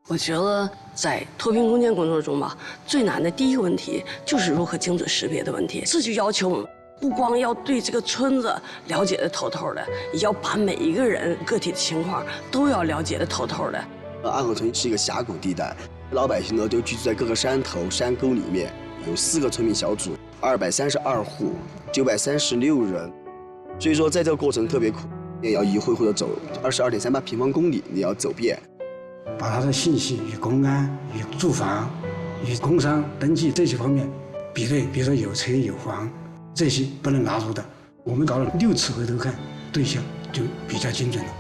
我觉得在脱贫攻坚工作中吧，最难的第一个问题就是如何精准识别的问题。这就要求我们不光要对这个村子了解的透透的，也要把每一个人个体的情况都要了解的透透的。安河村是一个峡谷地带，老百姓呢都居住在各个山头、山沟里面，有4个村民小组，232户，936人，所以说在这个过程特别苦，也要一户户的走22.38平方公里，你要走遍。把他的信息与公安、与住房、与工商登记这些方面比对，比如说有车有房，这些不能纳入的，我们搞了6次回头看，对象就比较精准了。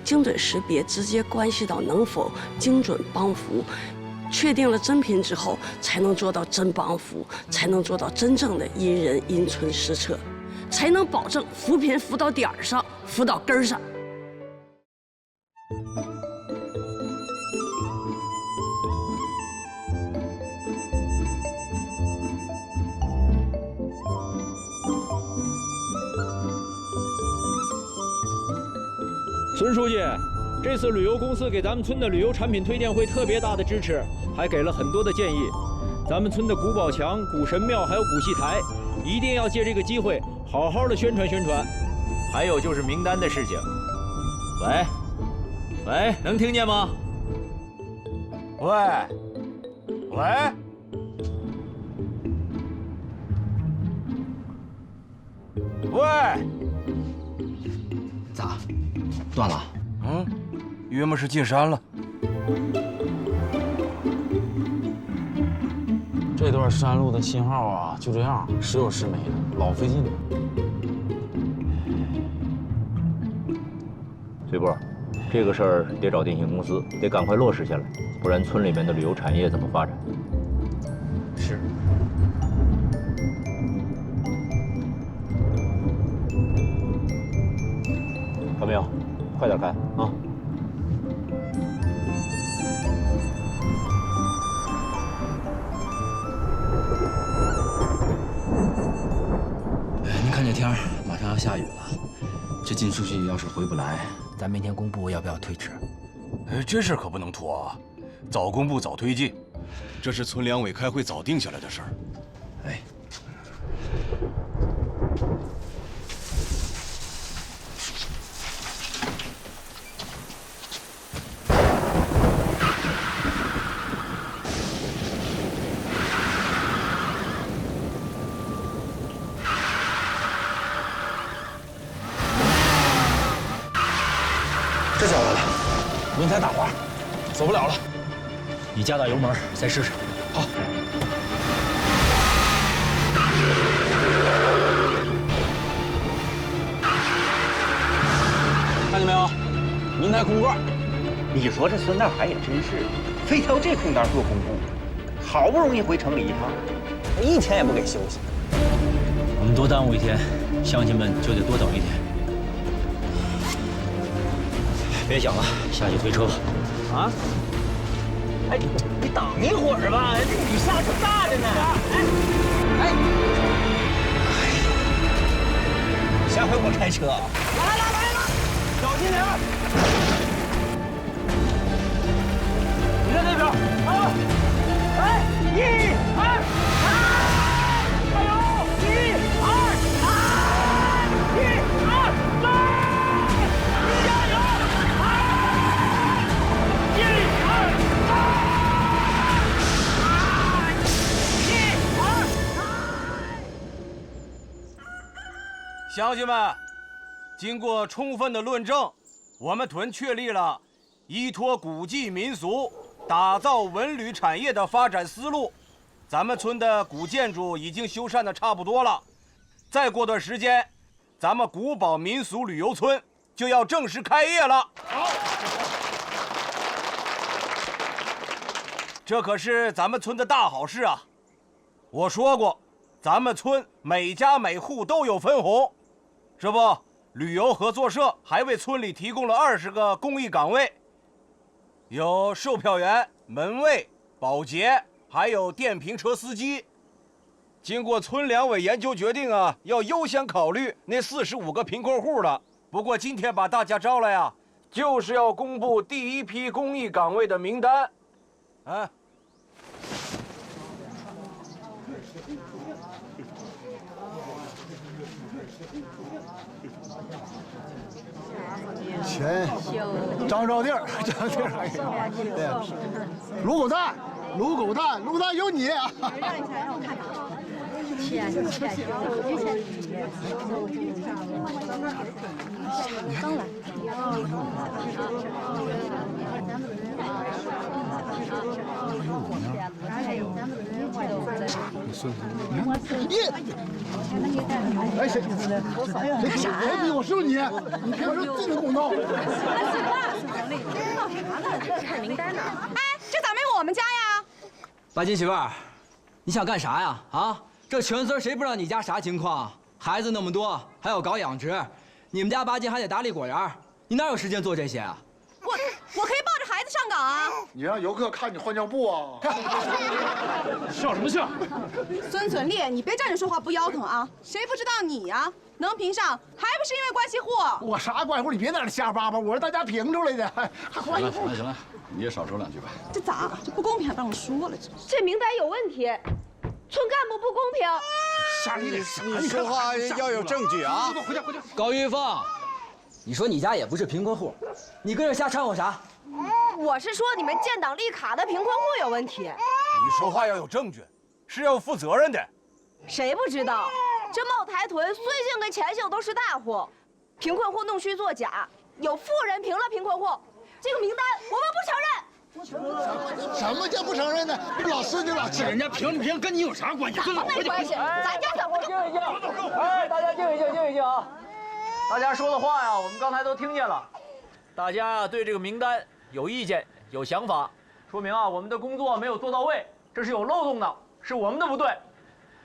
精准识别直接关系到能否精准帮扶，确定了真贫之后，才能做到真帮扶，才能做到真正的因人因村施策，才能保证扶贫扶到点儿上，扶到根儿上。孙书记，这次旅游公司给咱们村的旅游产品推荐会特别大的支持，还给了很多的建议。咱们村的古堡墙、古神庙还有古戏台，一定要借这个机会好好的宣传宣传。还有就是名单的事情。喂，能听见吗？喂，咋，断了？约么是进山了。这段山路的信号啊，就这样，时有时没的，老费劲了。随波，这个事儿得找电信公司，得赶快落实下来，不然村里面的旅游产业怎么发展？是。看没有？快点开啊！您看这天儿，马上要下雨了，这靳书记要是回不来，咱明天公布要不要推迟？这事可不能拖啊，早公布早推进，这是村两委开会早定下来的事儿。哎。这下来了，轮胎打滑，走不了了。你加大油门，再试试。好。看见没有？轮胎空罐。你说这孙大海也真是，非挑这空档做公布，好不容易回城里一趟，一天也不给休息。我们多耽误一天，乡亲们就得多等一天。别想了，下去推车吧。啊？哎，你等一会儿吧，这雨下可大着呢。哎，下回我开车。来了，小心点。你在那边啊！哎，1、2、3，加油！1、2、3，1、2、3，加油！乡亲们，经过充分的论证，我们屯确立了依托古迹民俗，打造文旅产业的发展思路。咱们村的古建筑已经修缮的差不多了，再过段时间，咱们古堡民俗旅游村就要正式开业了。好，这可是咱们村的大好事啊！我说过，咱们村每家每户都有分红。这不，旅游合作社还为村里提供了20个公益岗位，有售票员、门卫、保洁，还有电瓶车司机。经过村两委研究决定啊，要优先考虑那45个贫困户了。不过今天把大家招来啊，就是要公布第一批公益岗位的名单。啊，钱，张照地儿，对，卤狗蛋，卤狗蛋，卤蛋有你啊！让一下，让我看看。刚来。哎，谁比我是不是你？你看这这么公道。看名单呢。哎，这咋没我们家呀？八斤媳妇儿，你想干啥呀？啊，这全村谁不知道你家啥情况？孩子那么多，还要搞养殖，你们家八斤还得打理果园，你哪有时间做这些啊？我可以抱着孩子上岗啊！你让游客看你换尿布啊！笑什么笑？孙存烈，你别站着说话不腰疼啊！谁不知道你呀？能评上，还不是因为关系户？我啥关系户？你别在那瞎叭叭，我是大家评出来的，还关系户？行了，你也少说两句吧。这咋？这不公平还不让我说了？这名单有问题，村干部不公平。瞎你脸啥？你说话要有证据啊！回家。高玉凤，你说你家也不是贫困户，你跟这瞎掺和啥？我是说你们建档立卡的贫困户有问题。你说话要有证据，是要负责任的。谁不知道，这茅台屯孙姓跟钱姓都是大户，贫困户弄虚作假，有富人评了贫困户，这个名单我们不承认。什么叫不承认呢？老司机老气，人家评不评跟你有啥关系？没关系，咱家怎么就？静一静！哎，大家静一静，静一静啊！大家说的话呀，我们刚才都听见了。大家对这个名单有意见、有想法，说明啊我们的工作没有做到位，这是有漏洞的，是我们的不对。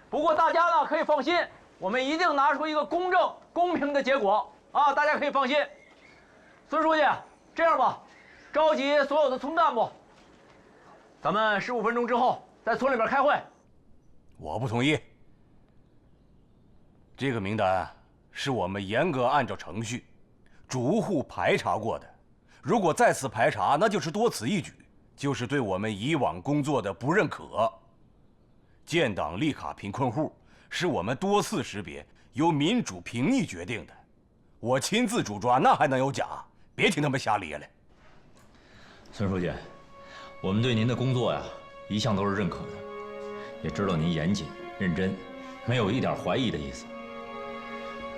不过大家呢可以放心，我们一定拿出一个公正、公平的结果啊！大家可以放心。孙书记，这样吧，召集所有的村干部，咱们15分钟之后在村里边开会。我不同意。这个名单是我们严格按照程序，逐户排查过的。如果再次排查，那就是多此一举，就是对我们以往工作的不认可。建档立卡贫困户是我们多次识别，由民主评议决定的。我亲自主抓，那还能有假？别听他们瞎咧咧。孙书记，我们对您的工作呀，一向都是认可的，也知道您严谨认真，没有一点怀疑的意思。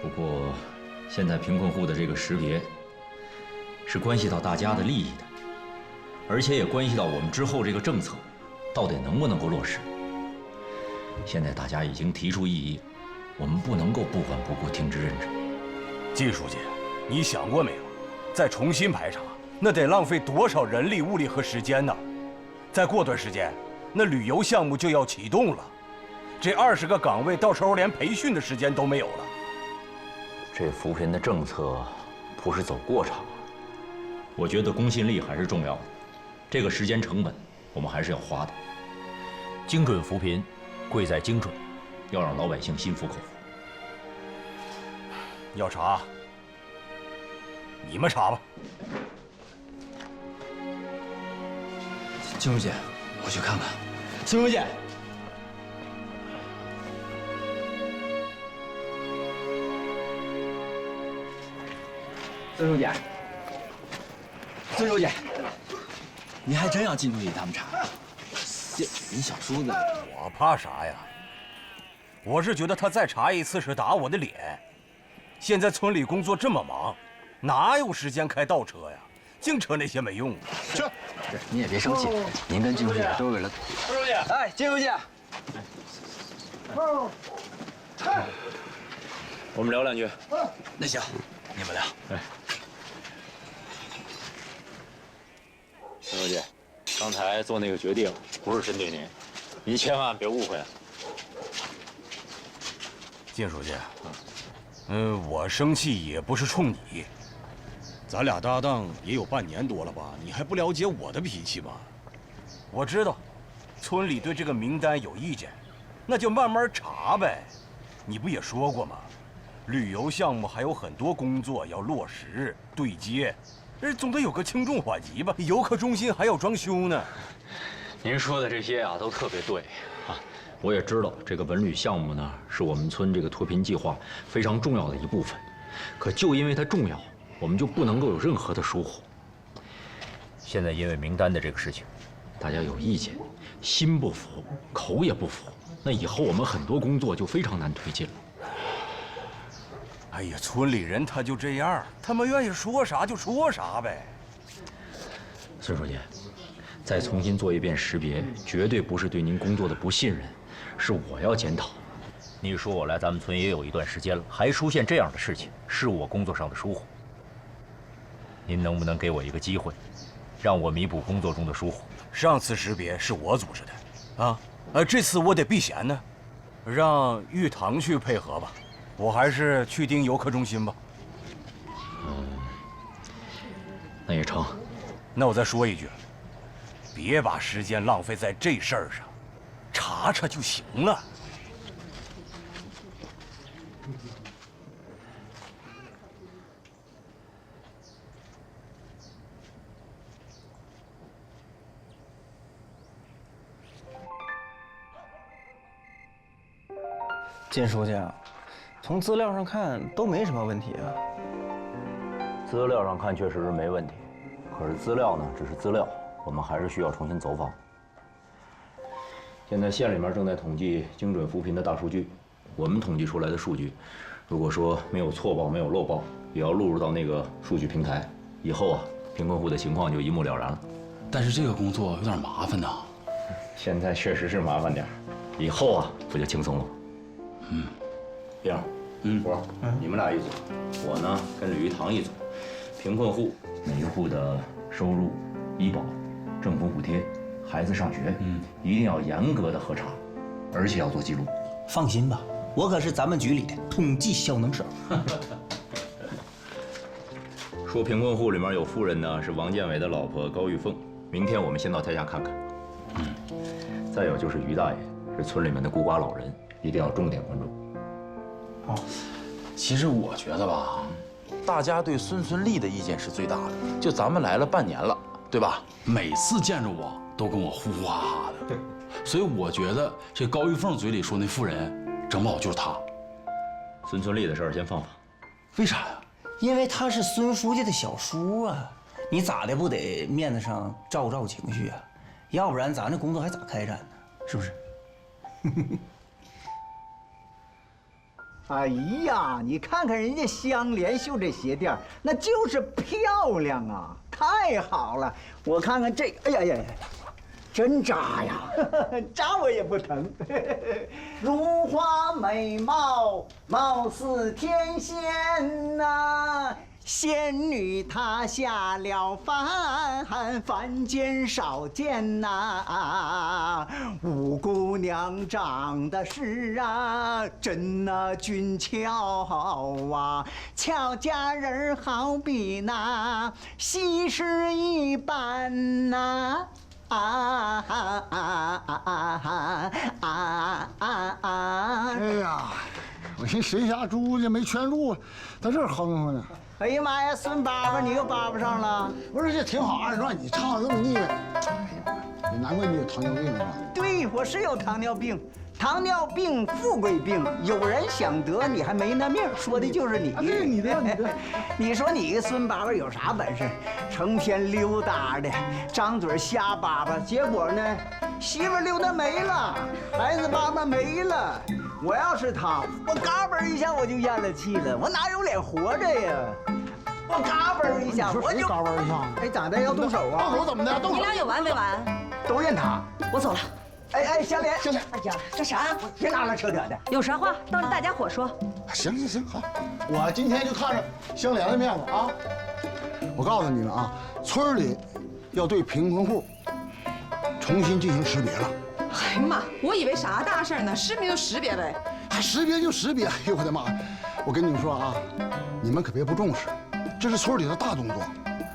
不过，现在贫困户的这个识别，是关系到大家的利益的，而且也关系到我们之后这个政策，到底能不能够落实。现在大家已经提出异议，我们不能够不管不顾听之任之。季书记，你想过没有，再重新排查，那得浪费多少人力、物力和时间呢？再过段时间，那旅游项目就要启动了，这20个岗位到时候连培训的时间都没有了。这扶贫的政策不是走过场啊，我觉得公信力还是重要的，这个时间成本我们还是要花的。精准扶贫，贵在精准，要让老百姓心服口服。要查，你们查吧。金书记，我去看看。金书记，孙书记，孙书记，你还真让金书记他们查？这你小叔子，我怕啥呀？我是觉得他再查一次是打我的脸。现在村里工作这么忙，哪有时间开倒车呀？净扯那些没用的。是，您也别生气，您跟金书记都是为了。孙书记，哎，金书记，我们聊两句。那行，你们聊。哎，孙书记，刚才做那个决定不是针对您，您千万别误会。靳书记，我生气也不是冲你，咱俩搭档也有半年多了吧，你还不了解我的脾气吗？我知道，村里对这个名单有意见，那就慢慢查呗。你不也说过吗？旅游项目还有很多工作要落实对接，这总得有个轻重缓急吧？游客中心还要装修呢。您说的这些啊，都特别对啊。我也知道这个文旅项目呢，是我们村这个脱贫计划非常重要的一部分。可就因为它重要，我们就不能够有任何的疏忽。现在因为名单的这个事情，大家有意见，心不服，口也不服，那以后我们很多工作就非常难推进了。哎呀，村里人他就这样，他们愿意说啥就说啥呗。孙书记，再重新做一遍识别，绝对不是对您工作的不信任，是我要检讨。你说我来咱们村也有一段时间了，还出现这样的事情，是我工作上的疏忽。您能不能给我一个机会，让我弥补工作中的疏忽？上次识别是我组织的，这次我得避嫌呢，让玉堂去配合吧。我还是去盯游客中心吧。那也成。那我再说一句，别把时间浪费在这事儿上，查查就行了。金书记，从资料上看都没什么问题啊。资料上看确实是没问题，可是资料呢只是资料，我们还是需要重新走访。现在县里面正在统计精准扶贫的大数据，我们统计出来的数据，如果说没有错报、没有漏报，也要录入到那个数据平台，以后啊，贫困户的情况就一目了然了。但是这个工作有点麻烦呐。现在确实是麻烦点，以后啊不就轻松了？冰儿，波，你们俩一组，我呢跟吕玉堂一组。贫困户每一户的收入、医保、政府补贴、孩子上学，一定要严格的核查，而且要做记录。放心吧，我可是咱们局里的统计小能手。说贫困户里面有富人呢，是王建伟的老婆高玉凤。明天我们先到他家看看。再有就是于大爷，是村里面的孤寡老人，一定要重点关注。其实我觉得吧，大家对孙俪的意见是最大的。就咱们来了半年了，对吧？每次见着我都跟我呼呼哈哈的，所以我觉得这高玉凤嘴里说那富人，整不好就是他。孙俪的事儿先放放。为啥呀？因为他是孙书记的小叔啊，你咋的不得面子上照顾照顾情绪啊？要不然咱这工作还咋开展呢？是不是？哎呀，你看看人家香莲绣这鞋垫，那就是漂亮啊，太好了！我看看这个，哎呀呀呀，真扎呀，扎我也不疼。如花美貌，貌似天仙呐。仙女她下了凡，凡间少见呐。五姑娘长得是真俊俏啊，俏佳人好比那西施一般呐。哎呀，我寻谁家猪家没圈住，在这儿哼哼呢。哎呀妈呀，孙爸爸，你又叭叭上了？不是，这挺好，二段你唱的这么腻歪。哎呀，难怪你有糖尿病是吧？对，我是有糖尿病，糖尿病富贵病，有人想得你还没那命，说的就是你。对，你的。你说你孙爸爸有啥本事？成天溜达的，张嘴瞎叭叭，结果呢，媳妇溜达没了，孩子爸爸没了。我要是他，我嘎嘣一下我就咽了气了，我哪有脸活着呀？我嘎嘣一下，我就嘎嘣一下。哎，咋的？要动手啊？动手怎么的？动手。你俩有完没完？都怨他。我走了。哎，香莲，香莲，哎呀，这啥？别拉拉扯扯的。有啥话当着大家伙说。行，好，我今天就看着香莲的面子啊。我告诉你们啊，村里要对贫困户重新进行识别了。哎呀妈，我以为啥大事呢？识别就识别呗。还识别就识别，哎呦我的妈！我跟你们说啊，你们可别不重视，这是村里的大动作，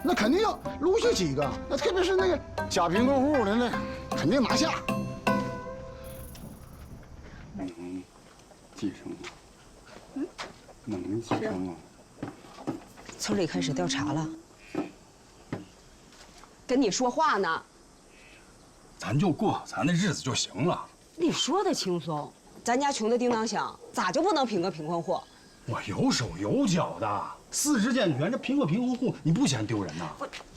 那肯定要录下几个，那特别是那个假贫困户的那，肯定拿下。能继承吗？能继承啊？村里开始调查了。跟你说话呢。咱就过好咱的日子就行了。你说的轻松，咱家穷的叮当响，咋就不能贫个贫困户？我有手有脚的，4肢健全，这贫个贫困户，你不嫌丢人呐？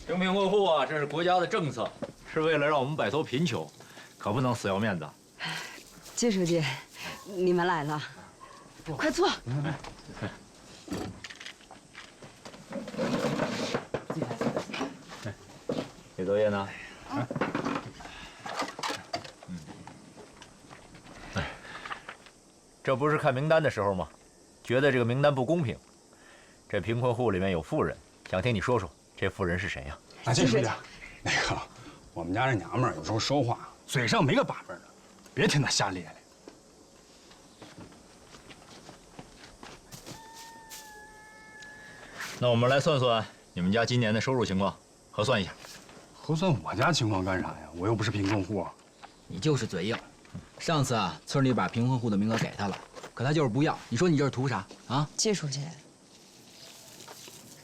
贫贫困户啊，这是国家的政策，是为了让我们摆脱贫穷，可不能死要面子。季书记，你们来了，快坐。写作业呢？这不是看名单的时候吗？觉得这个名单不公平。这贫困户里面有富人，想听你说说，这富人是谁呀？季书记，那个我们家这娘们儿有时候说话嘴上没个把门的，别听她瞎咧咧。那我们来算算你们家今年的收入情况，核算一下。核算我家情况干啥呀？我又不是贫困户。你就是嘴硬。上次啊，村里把贫困户的名额给他了，可他就是不要。你说你这是图啥啊？季书记，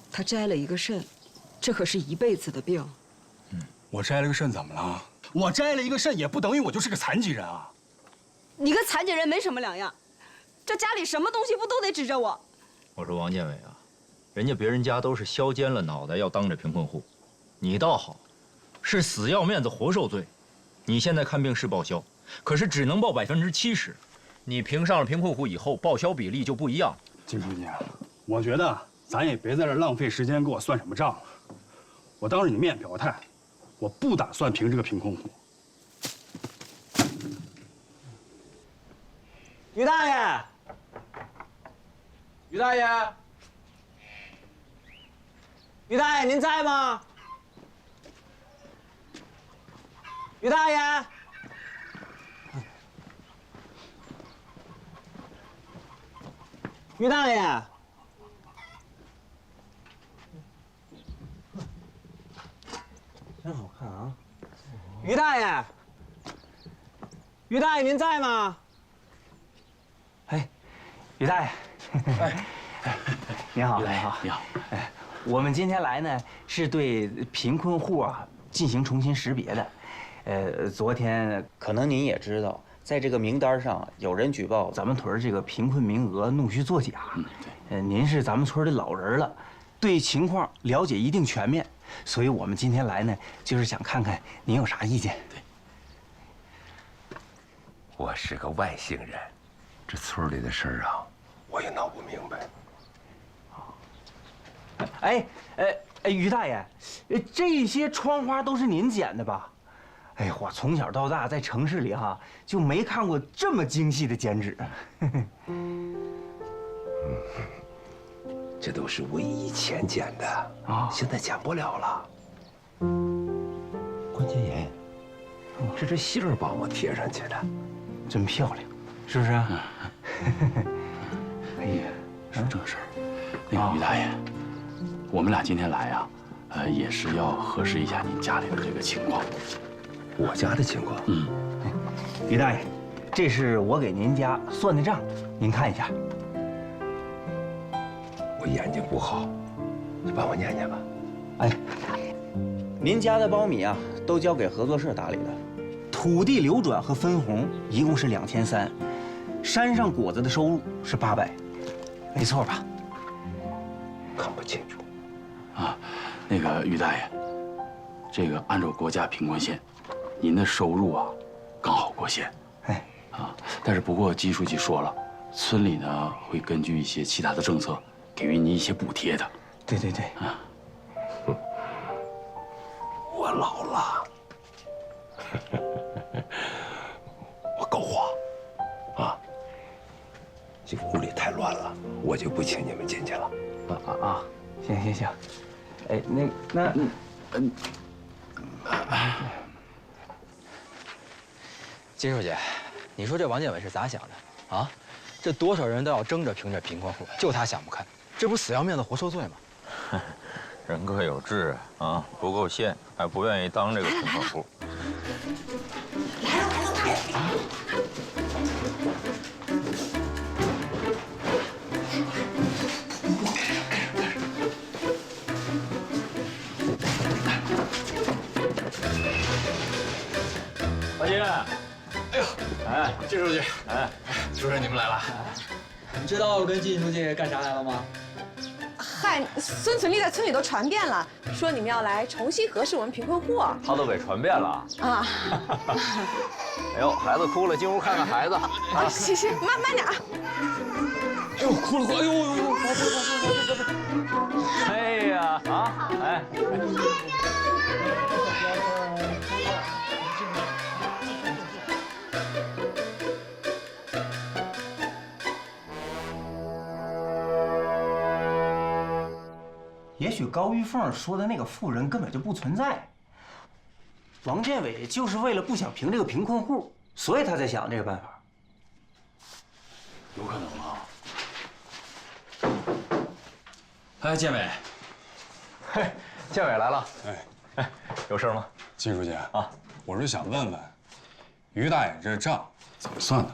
他摘了一个肾，这可是一辈子的病。我摘了个肾怎么了？我摘了一个肾也不等于我就是个残疾人啊！你跟残疾人没什么两样，这家里什么东西不都得指着我？我说王建伟啊，人家别人家都是削尖了脑袋要当着贫困户，你倒好，是死要面子活受罪。你现在看病是报销，可是只能报70%，你评上了贫困户以后，报销比例就不一样。金书记，我觉得咱也别在这浪费时间给我算什么账了。我当着你面表态，我不打算评这个贫困户。于大爷，于大爷，于大爷，您在吗？于大爷，于大爷，真好看啊！于大爷，于大爷，您在吗？哎，于大爷，您好，您好，你好。哎，我们今天来呢，是对贫困户啊进行重新识别的。昨天可能您也知道，在这个名单上有人举报咱们屯这个贫困名额弄虚作假。对，您是咱们村的老人了，对情况了解一定全面，所以我们今天来呢，就是想看看您有啥意见。对，我是个外姓人，这村里的事儿啊，我也闹不明白。于大爷，这些窗花都是您剪的吧？哎呀，我从小到大在城市里哈就没看过这么精细的剪纸。这都是我以前剪的啊，现在剪不了了。关节炎，是这杏儿帮我贴上去的，真漂亮，是不是？哎呀，是这事儿。那个于大爷，我们俩今天来啊，也是要核实一下您家里的这个情况。我家的情况？于大爷，这是我给您家算的账，您看一下。我眼睛不好，你帮我念念吧。哎，您家的苞米啊，都交给合作社打理的，土地流转和分红一共是2300，山上果子的收入是800，没错吧？看不清楚。啊，那个于大爷，这个按照国家贫困线，您的收入啊，刚好过线。哎，啊，但是不过季书记说了，村里呢会根据一些其他的政策，给予您一些补贴的。对对对。啊，我老了，我够花，啊，这个屋里太乱了，我就不请你们进去了。行，哎，金书记，你说这王建伟是咋想的啊？这多少人都要争着评这贫困户，就他想不开，这不死要面子活受罪吗？人各有志啊，不够线，还不愿意当这个贫困户。哎呦，哎，金书记，哎，主任你们来了。你知道我跟靳书记干啥来了吗？嗨，孙存利在村里都传遍了，说你们要来重新核实我们贫困户。他都给传遍了啊！哎呦，孩子哭了，进屋看看孩子。啊，行，慢点啊。哎呦，哭了，哎呦呦呦，哎呀啊，哎。也许高玉凤说的那个富人根本就不存在。王建伟就是为了不想评这个贫困户，所以他才想这个办法。有可能啊。哎，建伟，嘿，建伟来了。哎，有事吗？靳书记啊，我是想问问，于大爷这账怎么算的？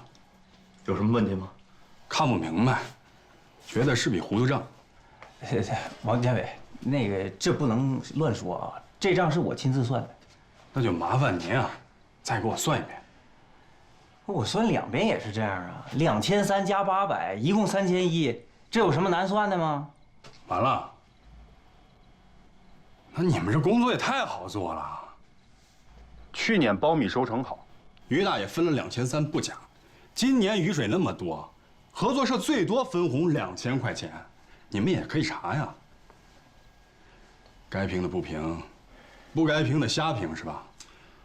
有什么问题吗？看不明白，觉得是笔糊涂账。王建伟，那个这不能乱说啊，这账是我亲自算的。那就麻烦您啊，再给我算一遍。我算2遍也是这样啊，2300加800，一共3100，这有什么难算的吗？完了，那你们这工作也太好做了。去年苞米收成好，于大爷分了2300不假。今年雨水那么多，合作社最多分红2000块钱，你们也可以查呀。该评的不评，不该评的瞎评是吧？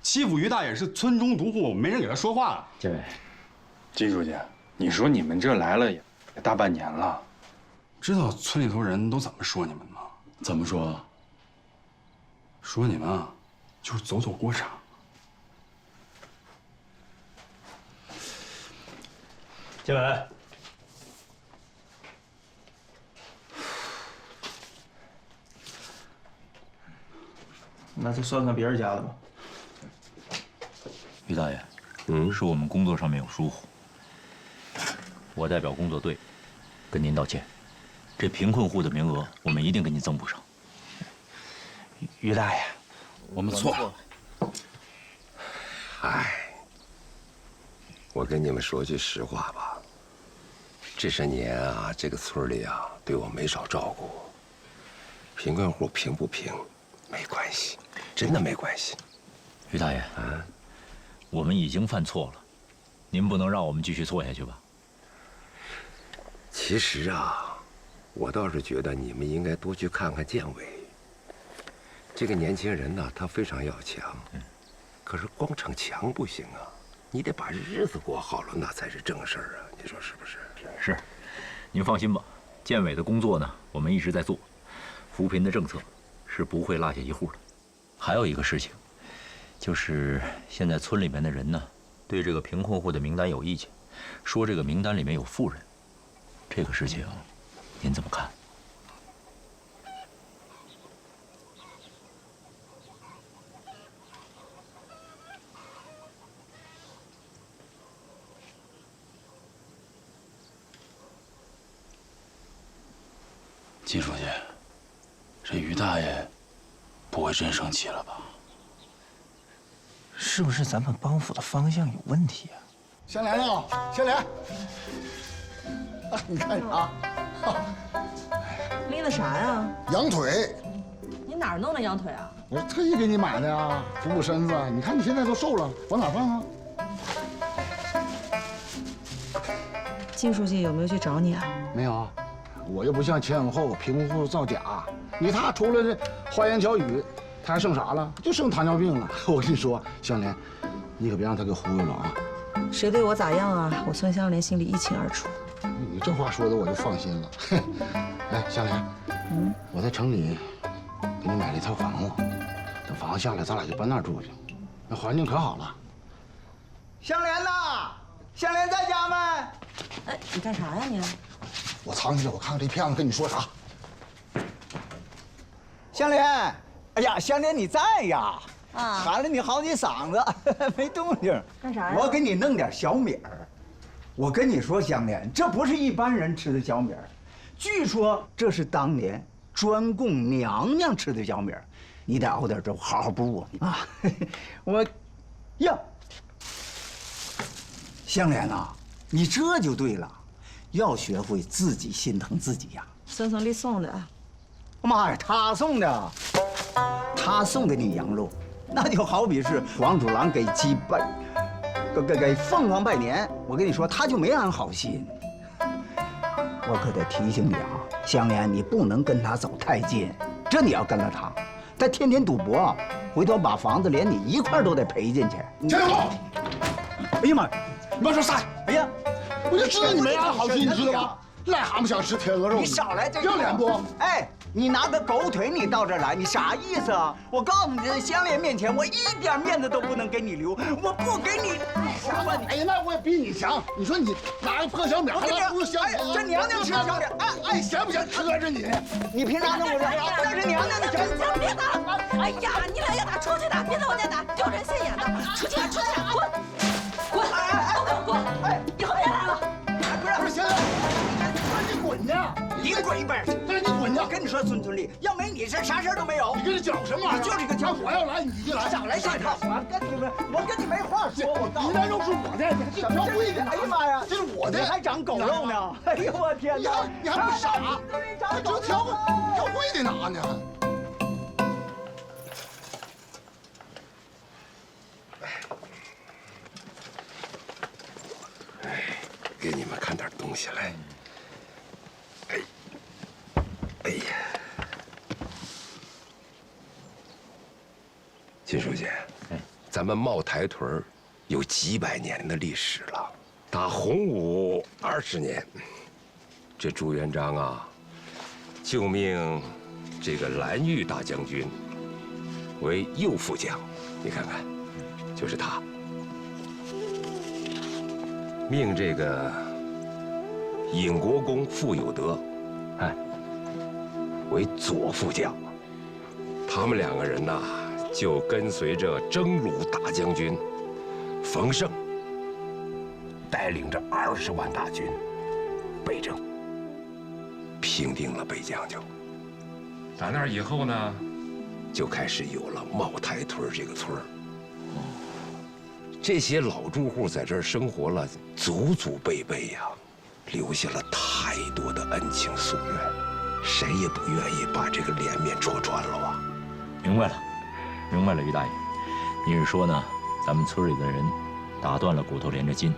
欺负于大爷是村中独户，没人给他说话了。建伟，金书记，你说你们这来了也大半年了，知道村里头人都怎么说你们吗？怎么说？说你们啊，就是走过场。建伟，那就算算别人家的吧。于大爷，是我们工作上面有疏忽，我代表工作队跟您道歉。这贫困户的名额，我们一定给你增补上。于大爷，我们错了。唉，我跟你们说句实话吧，这些年啊，这个村里啊，对我没少照顾。贫困户评不评，没关系，真的没关系。于大爷，我们已经犯错了，您不能让我们继续错下去吧？其实啊，我倒是觉得你们应该多去看看建伟。这个年轻人呢，他非常要强，可是光逞强不行啊，你得把日子过好了，那才是正事儿啊！你说是不是？是，您放心吧，建委的工作呢，我们一直在做，扶贫的政策是不会落下一户的。还有一个事情，就是现在村里面的人呢，对这个贫困户的名单有意见，说这个名单里面有富人，这个事情您怎么看？金书记，这于大爷不会真生气了吧？是不是咱们帮扶的方向有问题啊？香莲啊，香莲，你看啥？拎的啥呀？羊腿。你哪儿弄的羊腿啊？我是特意给你买的呀，补补身子。你看你现在都瘦了，往哪放啊？靳书记有没有去找你啊？没有，我又不像前永后贫困户造假。你他除了这花言巧语，他还剩啥了？就剩糖尿病了。我跟你说，香莲，你可别让他给忽悠了啊！谁对我咋样啊？我孙香莲心里一清二楚。你这话说的我就放心了。哎，香莲，我在城里给你买了一套房子，等房子下来，咱俩就搬那儿住去，那环境可好了。香莲呐，香莲在家没？哎，你干啥呀你？我藏起来，我看看这骗子跟你说啥。香莲，哎呀，香莲你在呀？啊，喊了你好几嗓子，没动静。干啥呀？我给你弄点小米儿。我跟你说，香莲，这不是一般人吃的小米儿，据说这是当年专供娘娘吃的小米儿，你得熬点粥，好好补补啊。我，呀，香莲呐，你这就对了，要学会自己心疼自己呀。孙总理送的。妈呀，他送的，他送给你羊肉，那就好比是黄鼠狼给鸡拜，给凤凰拜年。我跟你说，他就没安好心。我可得提醒你啊，香莲，你不能跟他走太近，这你要跟了他，他天天赌博，回头把房子连你一块都得赔进去。钱德宝，哎呀妈，你别说啥，哎呀，我就知道你没安好心，你知道吗？癞蛤蟆想吃天鹅肉，你少来这要脸不？哎，你拿个狗腿你到这儿来，你啥意思啊？我告诉你，在香莲面前，我一点面子都不能给你留，我不给你。啥吧你？哎呀，那我也比你强。你说你拿个破小米，还拿不如香这娘娘吃小米，哎，嫌不嫌磕碜你？你凭啥那么说？那是娘娘的小米。别打了！哎呀，你俩要打出去打，别在我家打，丢人现眼的！出去，出去，滚！滚！滚！哎，以后别来了。不是香莲，你滚呀！你滚一边去！让你滚呀！我跟你说，孙春丽，要没你这啥事儿都没有。你跟这搅什么玩意儿？你就是个搅。我要来你就来，少来这套！我跟你没话说，我告诉你，那肉是我的，你还挑贵的。哎呀妈呀，这是我的，你还长狗肉呢！哎呦我天哪！你还不傻？还只挑贵的拿呢。给你们看点东西来。哎呀，金书记，咱们茅台屯有几百年的历史了，打洪武20年，这朱元璋啊，就命这个蓝玉大将军为右副将，你看看，就是他。命这个尹国公傅有德，为左副将。他们2个人呐，就跟随着征虏大将军冯胜，带领着20万大军北征，平定了北将军。打那以后呢，就开始有了茅台屯这个村儿。这些老住户在这儿生活了祖祖辈辈呀，留下了太多的恩情夙愿，谁也不愿意把这个脸面戳穿了啊！明白了，明白了，于大爷，你是说呢？咱们村里的人打断了骨头连着筋，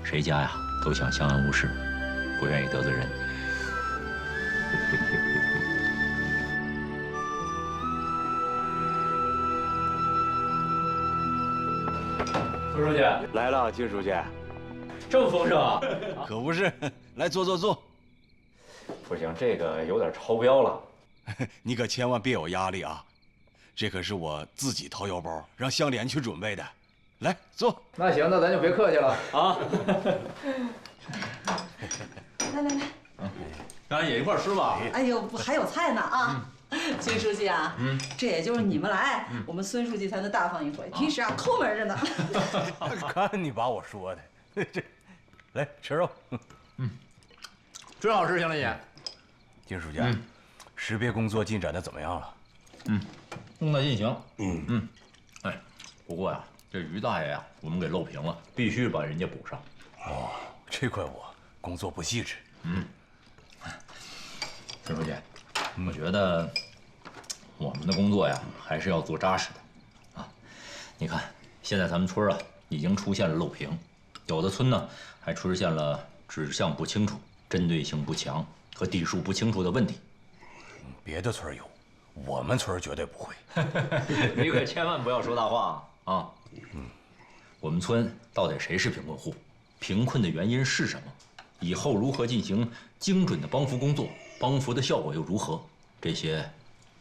谁家呀都想相安无事，不愿意得罪人。孙书记来了，金书记，这么丰盛啊？可不是，来坐坐坐。不行，这个有点超标了。你可千万别有压力啊，这可是我自己掏腰包让香莲去准备的。来坐。那行，那咱就别客气了啊。来来来，咱也一块吃吧。哎呦，不还有菜呢啊！金书记啊，这也就是你们来，我们孙书记才能大方一回。平时啊，抠门着呢。看你把我说的，这，来吃肉。真好吃，香莲姐。金书记，识别工作进展的怎么样了？正在进行。哎，不过呀，这于大爷呀，我们给漏屏了，必须把人家补上。哦，这怪我工作不细致。孙书记，我觉得我们的工作呀，还是要做扎实的啊。你看，现在咱们村啊，已经出现了漏屏，有的村呢，还出现了指向不清楚、针对性不强和地数不清楚的问题。别的村有，我们村绝对不会。你可千万不要说大话啊！我们村到底谁是贫困户？贫困的原因是什么？以后如何进行精准的帮扶工作？帮扶的效果又如何？这些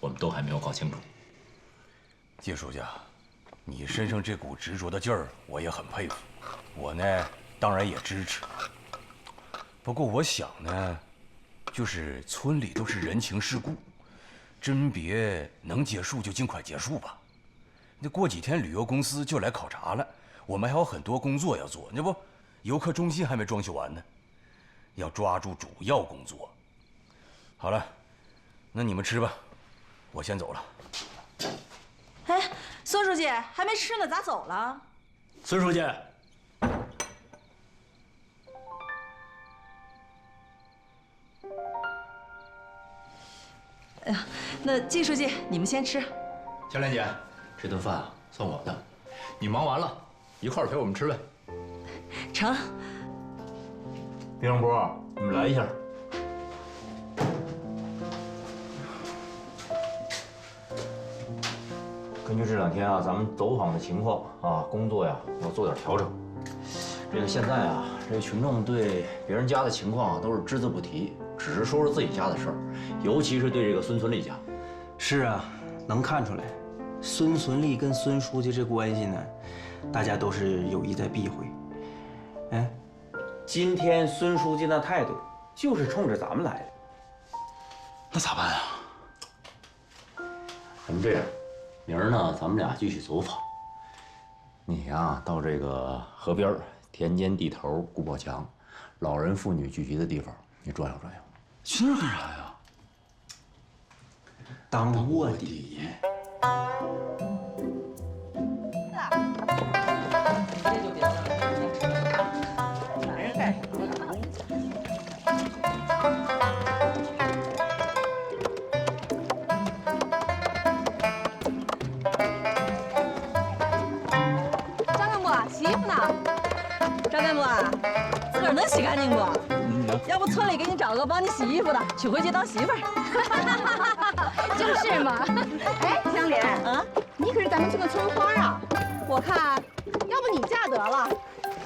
我们都还没有搞清楚。金书记，你身上这股执着的劲儿，我也很佩服。我呢，当然也支持。不过我想呢，就是村里都是人情世故，甄别能结束就尽快结束吧。那过几天旅游公司就来考察了，我们还有很多工作要做。那不，游客中心还没装修完呢，要抓住主要工作。好了，那你们吃吧，我先走了。哎，孙书记还没吃呢，咋走了？孙书记，哎呀，那季书记，你们先吃。小莲姐，这顿饭啊算我的，你忙完了，一块儿陪我们吃呗。成。冰上波，你们来一下。根据这2天啊，咱们走访的情况啊，工作呀要做点调整。这个现在啊，这个群众对别人家的情况啊都是只字不提，只是说说自己家的事儿，尤其是对这个孙存利家。是啊，能看出来，孙存利跟孙书记这关系呢，大家都是有意在避讳。哎，今天孙书记那态度，就是冲着咱们来的。那咋办啊？咱们这样，明儿呢，咱们俩继续走访。你呀，到这个河边、田间地头、古堡墙、老人妇女聚集的地方，你转悠转悠。去那儿干啥呀？当卧底。张干部啊，自个儿能洗干净不？要不村里给你找个帮你洗衣服的，娶回去当媳妇儿。就是嘛。哎，香莲啊，你可是咱们村的村花啊，我看，要不你嫁得了。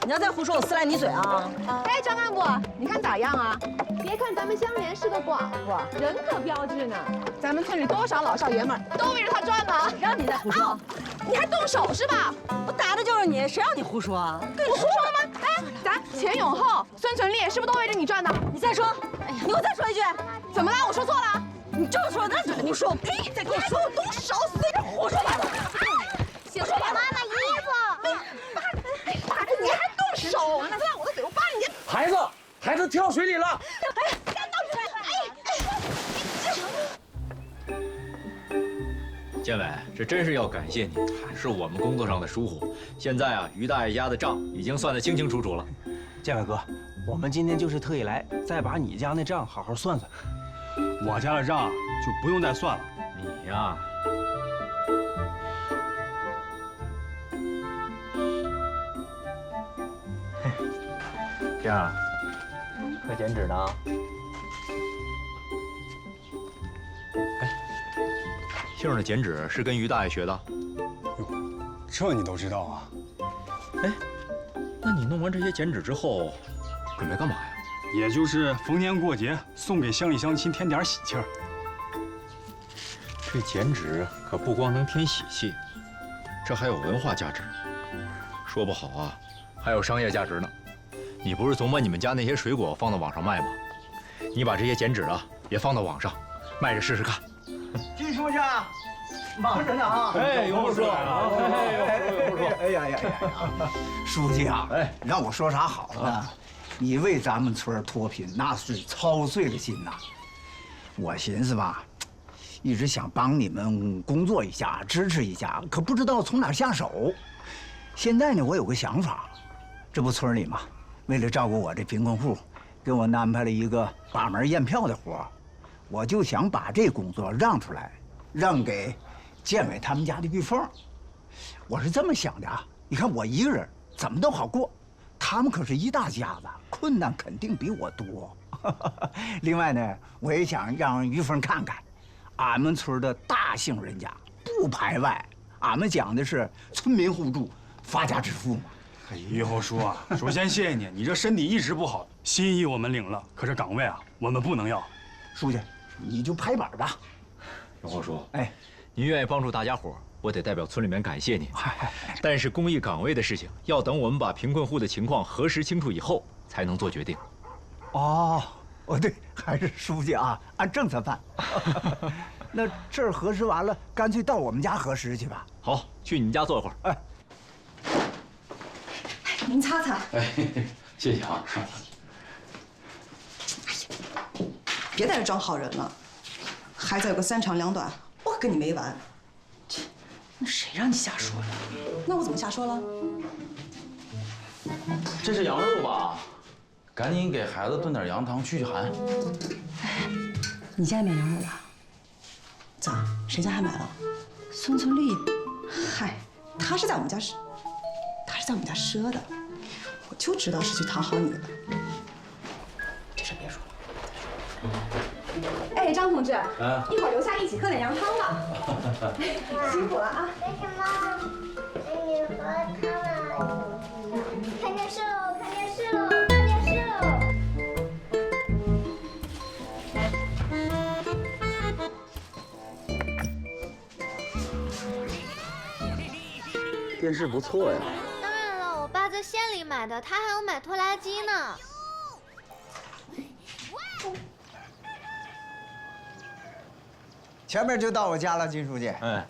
你要再胡说，我撕烂你嘴啊！哎，张干部，你看咋样啊？别看咱们香莲是个寡妇，人可标致呢。咱们村里多少老少爷们儿都围着她转呢。让你再胡说，你还动手是吧？我打的就是你，谁让你胡说啊？我胡说了吗？哎，咱钱永厚、孙存利是不是都围着你转呢？你再说，哎呀，你给我再说一句，怎么了？我说错了？你这么说，那你肯定说。呸！再跟我说我动手，随着胡说八道。先说妈妈衣服。爸，你还动手？撕烂我的嘴，我扒你！孩子跳水里了。哎，干到建伟，这真是要感谢你，是我们工作上的疏忽。现在啊，于大爷家的账已经算得清清楚楚了。建伟哥，我们今天就是特意来，再把你家那账好好算算。我家的账就不用再算了。你呀，这样，可剪纸呢？杏儿的剪纸是跟于大爷学的。哟，这你都知道啊？哎，那你弄完这些剪纸之后，准备干嘛呀？也就是逢年过节送给乡里乡亲添点喜气儿。这剪纸可不光能添喜气，这还有文化价值，说不好啊，还有商业价值呢。你不是总把你们家那些水果放到网上卖吗？你把这些剪纸啊也放到网上，卖着试试看。季书记，忙着呢啊！哎，有空说啊！哎，有空说。哎呀，书记啊，哎，让我说啥好呢？你为咱们村脱贫，那是操碎了心呐。我寻思吧，一直想帮你们工作一下，支持一下，可不知道从哪下手。现在呢，我有个想法，这不村里嘛，为了照顾我这贫困户，给我安排了一个把门验票的活，我就想把这工作让出来，让给建伟他们家的玉凤。我是这么想的啊，你看我一个人怎么都好过，他们可是一大家子，困难肯定比我多。另外呢，我也想让玉凤看看，俺们村的大姓人家不排外，俺们讲的是村民互助，发家致富嘛。于后叔啊，首先谢谢你，你这身体一直不好，心意我们领了，可是岗位啊，我们不能要。书记，你就拍板吧。于后叔，哎，您愿意帮助大家伙，我得代表村里面感谢您。但是公益岗位的事情，要等我们把贫困户的情况核实清楚以后，才能做决定。哦，对，还是书记啊，按政策办。那这儿核实完了，干脆到我们家核实去吧。好，去你们家坐一会儿。哎，您擦擦。哎，谢谢啊。别在这装好人了，孩子有个3长2短，我可跟你没完。那谁让你瞎说的？那我怎么瞎说了？这是羊肉吧？赶紧给孩子炖点羊汤去寒。你家没羊肉了？咋？谁家还买了？孙存利，嗨，他是在我们家赊的，我就知道是去讨好你的。这事别说了。哎，张同志，一会儿留下一起喝点羊汤吧。辛苦了啊！为什么？你和他们看电视喽，看电视喽，看电视喽。电视不错呀。当然了，我爸在县里买的，他还有买拖拉机呢。前面就到我家了，金书记。哎，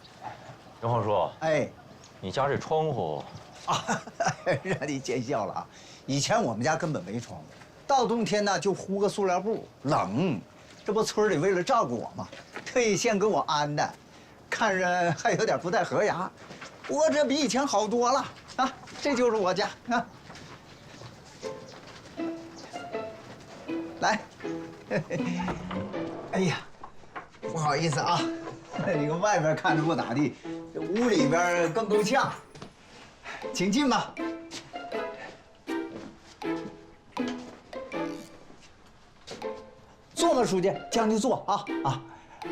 刘浩叔。哎，你家这窗户啊，让你见笑了啊！以前我们家根本没窗户，到冬天呢就糊个塑料布，冷。这不村里为了照顾我嘛，特意先给我安的，看着还有点不太合牙，不过这比以前好多了啊！这就是我家啊。来，哎呀。不好意思啊，你看外边看着不咋地，这屋里边更够呛，请进吧。坐吧，书记，将就坐啊啊！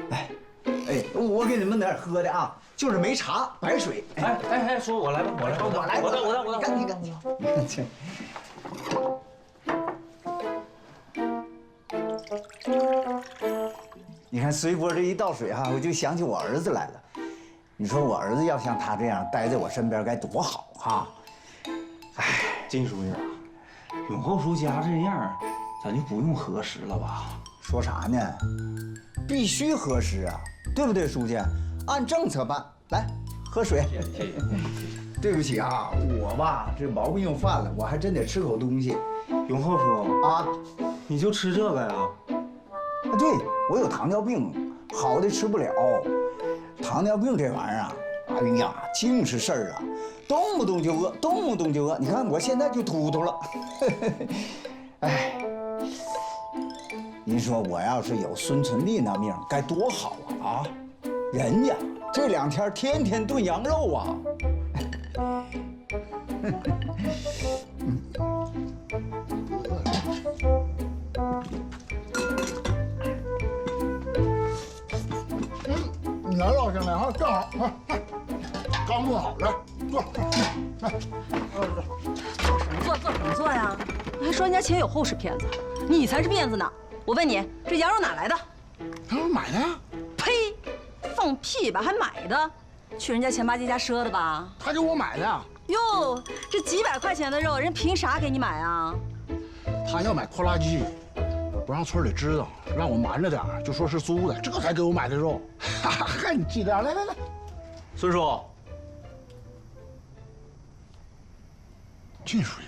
哎，我给你们点喝的啊，就是没茶，白水。哎，叔，我来吧，我来，我来，你赶紧。你看随波这一倒水哈，我就想起我儿子来了。你说我儿子要像他这样待在我身边该多好哈！哎，金书记啊，永厚叔家这样，咱就不用核实了吧？说啥呢？必须核实啊，对不对，书记？按政策办。来，喝水。谢谢。对不起啊，我吧这毛病又犯了，我还真得吃口东西。永厚叔啊，你就吃这个呀？啊，对，我有糖尿病，好的吃不了。糖尿病这玩意儿啊，哎呀，净是事儿啊，动不动就饿，动不动就饿。你看我现在就突突了。哎，您说我要是有孙存利那命，该多好啊！啊，人家这2天天天炖羊肉啊。你来了，兄弟哈，正好，刚炖好，来坐，来，做什么做呀？你还说人家前有后是骗子，你才是骗子呢！我问你，这羊肉哪来的？他说买的呀。呸！放屁吧，还买的？去人家钱八街家赊的吧？他给我买的呀。哟，这几百块钱的肉，人凭啥给你买啊？他要买拖拉机，不让村里知道，让我瞒着点儿，就说是租的，这才给我买的肉。哈哈，很记得，来，孙叔，靳书记，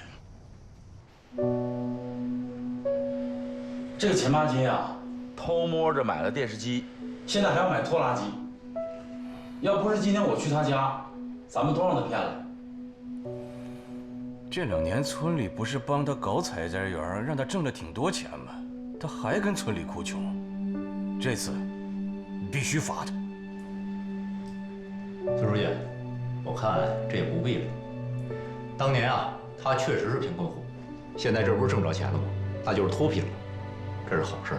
这个钱八街啊，偷摸着买了电视机，现在还要买拖拉机。要不是今天我去他家，咱们都让他骗了。这2年村里不是帮他搞采摘园，让他挣了挺多钱吗？他还跟村里哭穷，这次必须罚他。孙书记，我看这也不必了。当年啊，他确实是贫困户，现在这不是挣着钱了吗？那就是脱贫了，这是好事。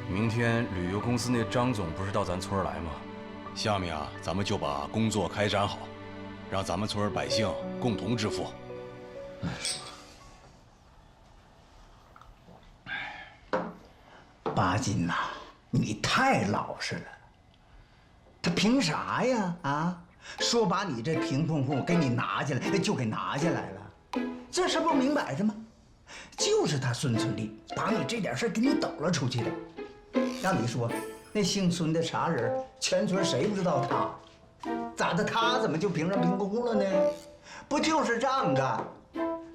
明天旅游公司那张总不是到咱村来吗？下面啊，咱们就把工作开展好，让咱们村百姓共同致富。巴金呐，你太老实了。他凭啥呀？啊，说把你这贫困户给你拿下来，就给拿下来了，这事不明摆着吗？就是他孙存利把你这点事给你抖了出去的。让你说，那姓孙的啥人？全村谁不知道他？咋的？他怎么就评上贫困户了呢？不就是仗着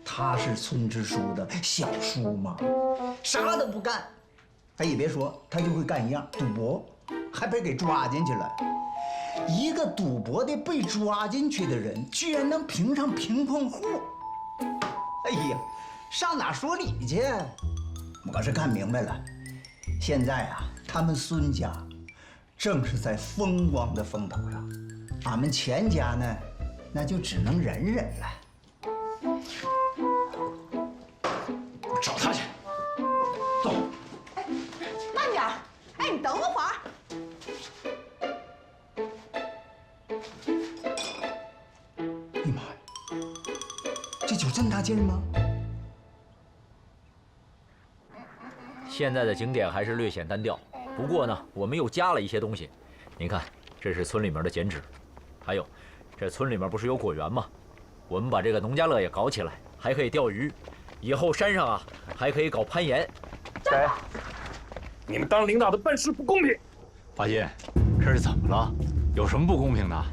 他是村支书的小叔吗？啥都不干。哎，也别说，他就会干一样，赌博，还被给抓进去了。一个赌博的被抓进去的人，居然能评上贫困户。哎呀，上哪说理去？我是看明白了，现在啊，他们孙家正是在风光的风头上，俺们钱家呢，那就只能忍忍了。找他去。走。哎，慢点儿！哎，你等我会儿。哎呀妈呀，这酒这么大劲儿吗？现在的景点还是略显单调，不过呢，我们又加了一些东西。您看，这是村里面的剪纸，还有，这村里面不是有果园吗？我们把这个农家乐也搞起来，还可以钓鱼。以后山上啊，还可以搞攀岩。谁？你们当领导的办事不公平！发现，这是怎么了？有什么不公平的？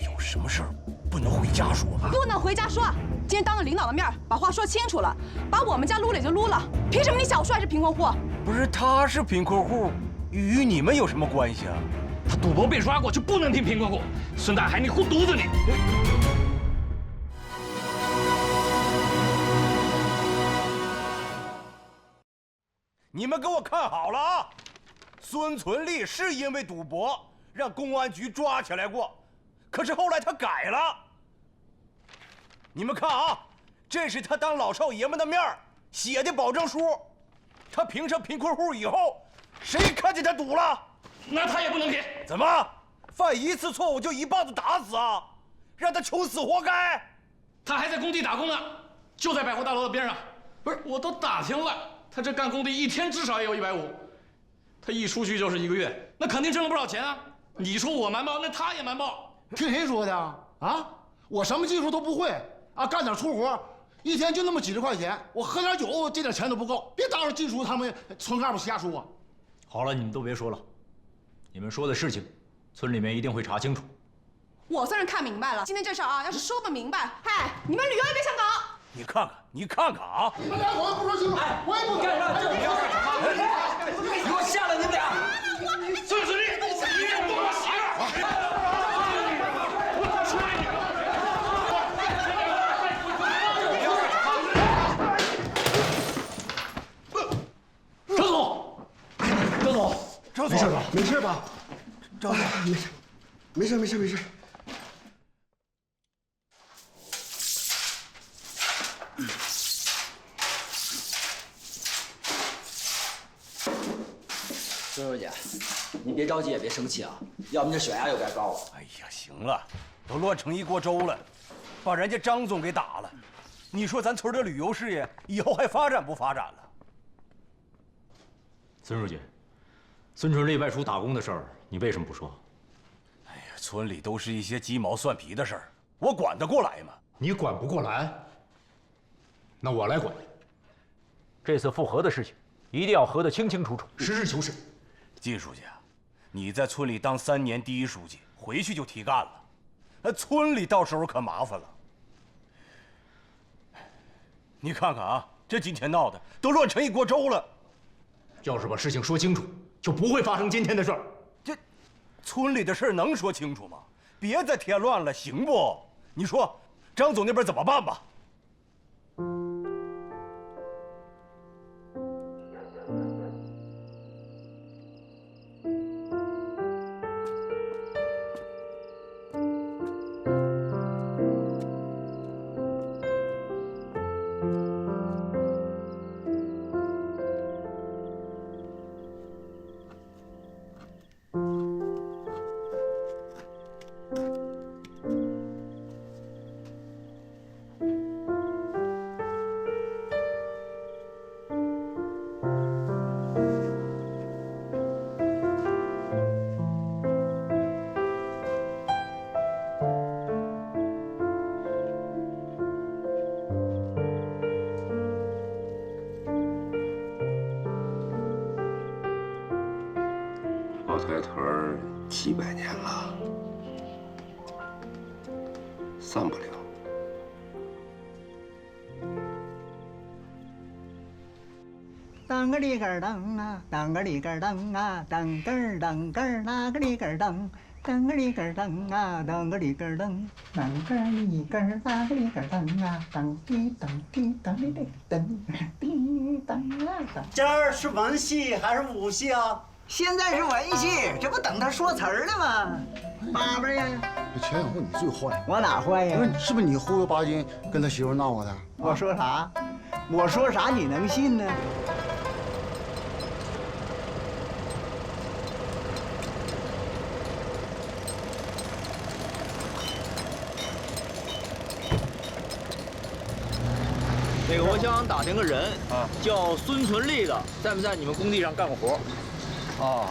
有什么事儿不能回家说吧？不能回家说。今天当着领导的面把话说清楚了，把我们家撸了也就撸了，凭什么你小叔还是贫困户？不是，他是贫困户，与你们有什么关系啊？他赌博被抓过，就不能听贫困户。孙大海，你护犊子你！你们给我看好了啊！孙存利是因为赌博让公安局抓起来过，可是后来他改了。你们看啊，这是他当老少爷们的面写的保证书。他评上贫困户以后，谁看见他赌了？那他也不能给。怎么，犯一次错误就一棒子打死啊？让他穷死活该？他还在工地打工呢，就在百货大楼的边上。不是，我都打听了，他这干工地一天至少也有150，他一出去就是1个月，那肯定挣了不少钱啊。你说我瞒报，那他也瞒报。听谁说的啊？我什么技术都不会啊，干点粗活，一天就那么几十块钱，我喝点酒这点钱都不够，别耽误技术他们村干部瞎说。好了，你们都别说了，你们说的事情，村里面一定会查清楚。我算是看明白了，今天这事儿啊，要是说不明白，嗨，你们旅游也别想搞。你看看啊！那俩我不说清楚，我也不干啥？这你要干什么？给我下来，你们俩！孙存利，你敢动我媳妇儿？赵总，没事吧？没事吧？赵总，没事。孙书记，你别着急，也别生气啊，要不这血压又该高了。哎呀，行了，都乱成一锅粥了，把人家张总给打了，你说咱村的旅游事业以后还发展不发展了？孙书记，孙存利外出打工的事儿，你为什么不说？哎呀，村里都是一些鸡毛蒜皮的事儿，我管得过来吗？你管不过来，那我来管。这次复核的事情，一定要核得清清楚楚，实事求是。靳书记，你在村里当3年第1书记，回去就提干了，那村里到时候可麻烦了。你看看啊，这今天闹的都乱成一锅粥了。要是把事情说清楚，就不会发生今天的事儿。这村里的事儿能说清楚吗？别再添乱了，行不？你说张总那边怎么办吧？老台屯700年了，散不了。当个里个噔啊，当个里个噔啊，当个噔个那个里个噔，当个里个噔啊，当个里个噔，当个里个那个里个噔啊，当滴当滴当滴滴噔滴当啊当。这儿是文戏还是武戏啊？现在是文戏，这不等他说词儿呢吗？爸爸呀，这钱小虎你最坏，我哪坏呀？是不是你忽悠巴金跟他媳妇闹过的？我说啥？我说啥你能信呢？那个，我想打听个人啊，叫孙存利的，在不在你们工地上干过活？哦，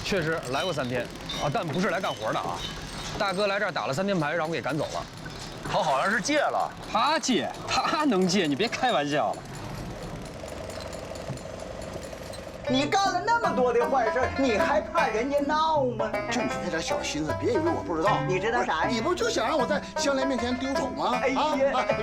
确实来过3天啊，但不是来干活的啊。大哥来这儿打了3天牌，让我给赶走了。他好像是戒了。他戒？他能戒？你别开玩笑了。你干了那么多的坏事，你还怕人家闹吗？就你那点小心思，别以为我不知道。你知道啥呀？你不就想让我在香莲面前丢丑吗？哎呀，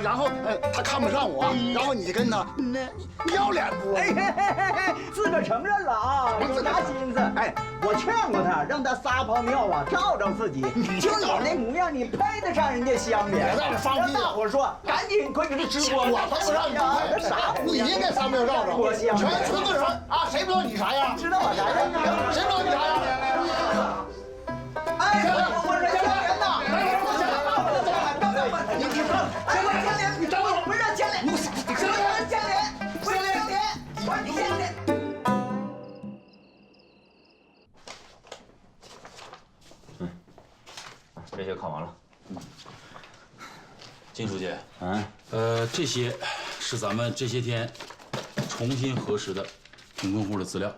然后他看不上我，然后你跟他，你要脸不？哎，自个承认了啊，有啥心思？哎，我劝过他，让他撒泡尿啊，照照自己。就你那模样，你配得上人家香莲？别在这放屁！大伙说，赶紧快给他直播！我配不上你配？啥？你应该撒泡尿照照。全村子人啊，谁不知道你啥样？知道我啥样？谁不知道你啥样？哎，我说香莲呐！你说，哎，香莲，你等会儿，不是香莲，香莲，不是香莲，我你香莲。这些看完了。金书记，这些是咱们这些天重新核实的贫困户的资料。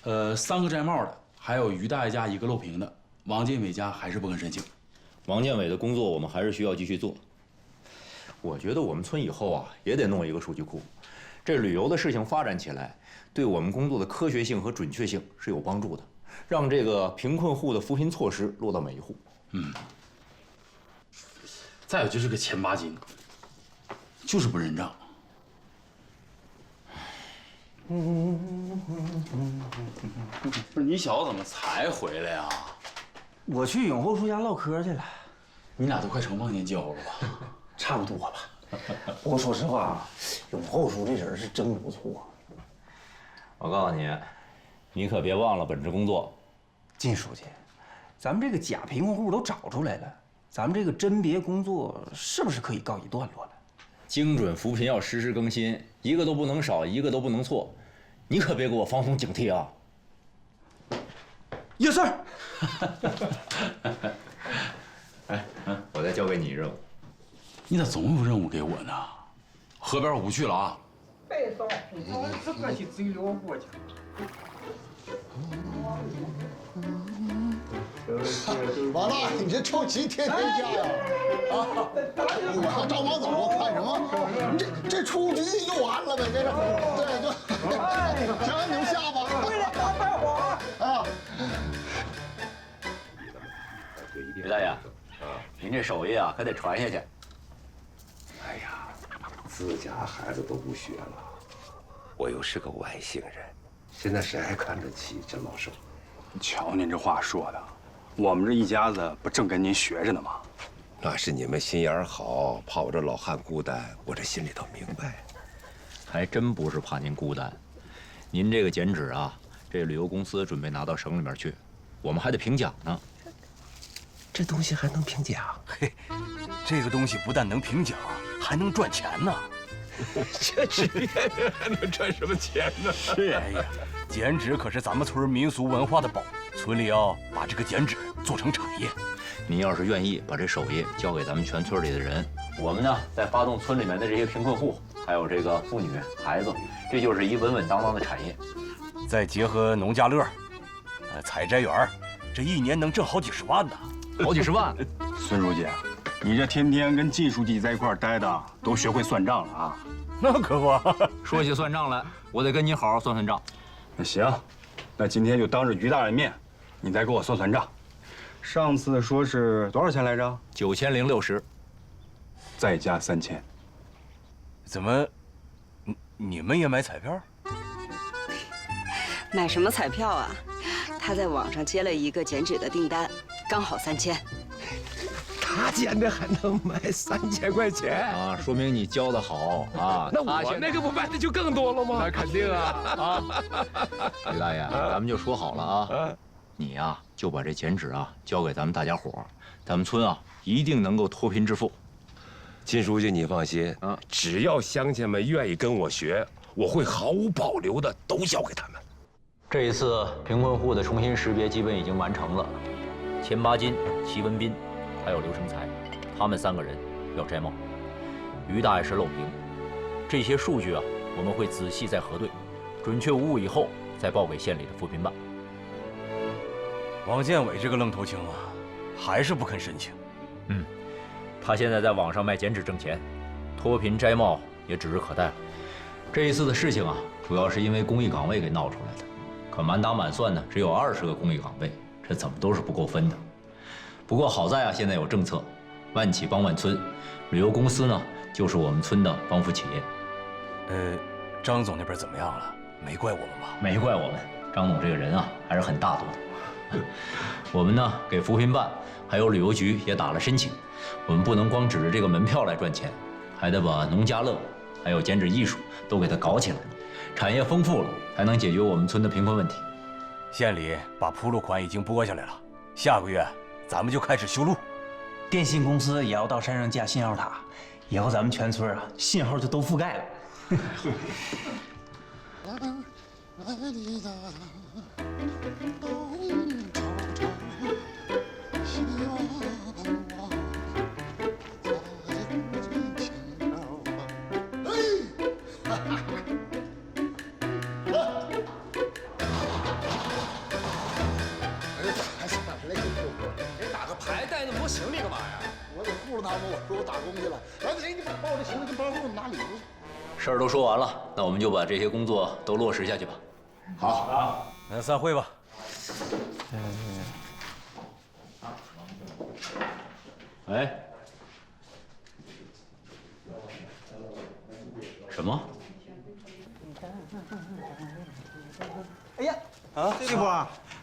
3个摘帽的，还有于大爷家1个漏屏的，王建伟家还是不肯申请。王建伟的工作我们还是需要继续做。我觉得我们村以后啊也得弄一个数据库，这旅游的事情发展起来，对我们工作的科学性和准确性是有帮助的，让这个贫困户的扶贫措施落到每一户。再有就是个钱巴金，就是不认账。不是你小子怎么才回来呀？我去永后叔家唠嗑去了。你俩都快成忘年交了吧？差不多吧。不过说实话，永后叔这人是真不错。我告诉你，你可别忘了本职工作。靳书记，咱们这个假贫困户都找出来了，咱们这个甄别工作是不是可以告一段落了？精准扶贫要实时更新，一个都不能少，一个都不能错。你可别给我放松警惕啊！Yes sir。哎，我再交给你任务。你咋总有任务给我呢？河边我不去了啊！别说，我这个是最了不起。完了，你这臭棋天天下呀！啊，我和赵王走，我看什么？这出局就完了呗，这是。对，就行，你们下吧。为了当大王啊！于大爷，您这手艺啊，可得传下去。哎呀，自家孩子都不学了，我又是个外姓人，现在谁还看得起这老寿？瞧您这话说的，我们这一家子不正跟您学着呢吗？那是你们心眼好，怕我这老汉孤单，我这心里头明白。还真不是怕您孤单，您这个剪纸啊，这旅游公司准备拿到省里面去，我们还得评奖呢。这东西还能评奖？嘿，这个东西不但能评奖，还能赚钱呢。这纸片人还能赚什么钱呢？是哎呀，剪纸可是咱们村民俗文化的宝，村里要把这个剪纸做成产业。您要是愿意把这手艺交给咱们全村里的人，我们呢再发动村里面的这些贫困户，还有这个妇女孩子，这就是一稳稳当当的产业。再结合农家乐，采摘园，这一年能挣好几十万呢。好几十万！孙书记，你这天天跟靳书记在一块待的，都学会算账了啊？那可不。说起算账来，我得跟您好好算算账。那行，那今天就当着于大人面，你再给我算算账。上次说是多少钱来着？9060，再加3000。怎么，你们也买彩票？买什么彩票啊？他在网上接了一个剪纸的订单，刚好3000。他捡的还能卖3000块钱啊，说明你教的好啊。那我那个不卖的就更多了吗？那肯定啊！于大爷，咱们就说好了啊，你呀就把这剪纸啊交给咱们大家伙儿，咱们村啊一定能够脱贫致富。金书记，你放心啊，只要乡亲们愿意跟我学，我会毫无保留的都教给他们。这一次贫困户的重新识别基本已经完成了，钱八金、齐文斌，还有刘成才，他们3个人要摘帽，于大爷是漏屏。这些数据啊，我们会仔细再核对，准确无误以后再报给县里的扶贫办。王建伟这个愣头青啊，还是不肯申请。他现在在网上卖剪纸挣钱，脱贫摘帽也指日可待了。这一次的事情啊，主要是因为公益岗位给闹出来的。可满打满算呢，只有20个公益岗位，这怎么都是不够分的。不过好在啊，现在有政策，万企帮万村，旅游公司呢就是我们村的帮扶企业。张总那边怎么样了？没怪我们吧？没怪我们，张总这个人啊还是很大度的。我们呢给扶贫办还有旅游局也打了申请，我们不能光指着这个门票来赚钱，还得把农家乐还有剪纸艺术都给它搞起来。产业丰富了，才能解决我们村的贫困问题。县里把铺路款已经拨下来了，下个月咱们就开始修路。电信公司也要到山上架信号塔，以后咱们全村啊信号就都覆盖了。行李干嘛呀？我得护着他们。我说我打工去了。来，你把我这行李跟包给我拿礼物。事儿都说完了，那我们就把这些工作都落实下去吧。好，那散会吧。哎，什么？哎呀，师傅，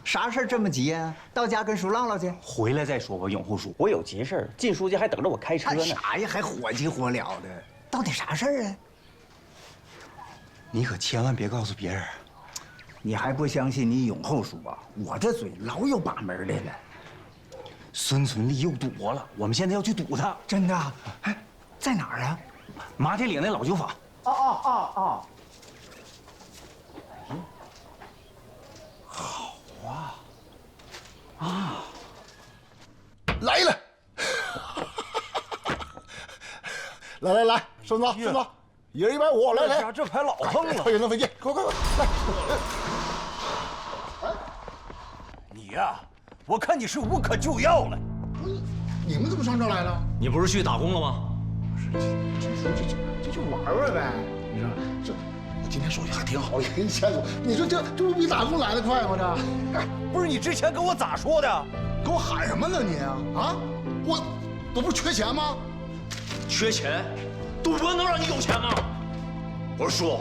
啥事儿这么急呀？到家跟叔唠唠去。回来再说吧，永护叔，我有急事儿，靳书记还等着我开车呢。啥呀？还火急火燎的，到底啥事儿啊？你可千万别告诉别人。你还不相信你永后叔啊？我这嘴老有把门的了。孙存利又赌博了，我们现在要去堵他。真的？哎，在哪儿啊？马铁岭那老酒坊。哦。好啊！来了！来，孙子，一人150，来，这牌老横了，快点弄飞机，快，来！你呀，我看你是无可救药了。你们怎么上这来了？你不是去打工了吗？这就玩呗。你说这，我今天手气还挺好，也给你牵走。你说这不比打工来得快吗？这，不是你之前跟我咋说的？跟我喊什么呢你啊？我不是缺钱吗？缺钱？赌博能让你有钱吗？我说叔，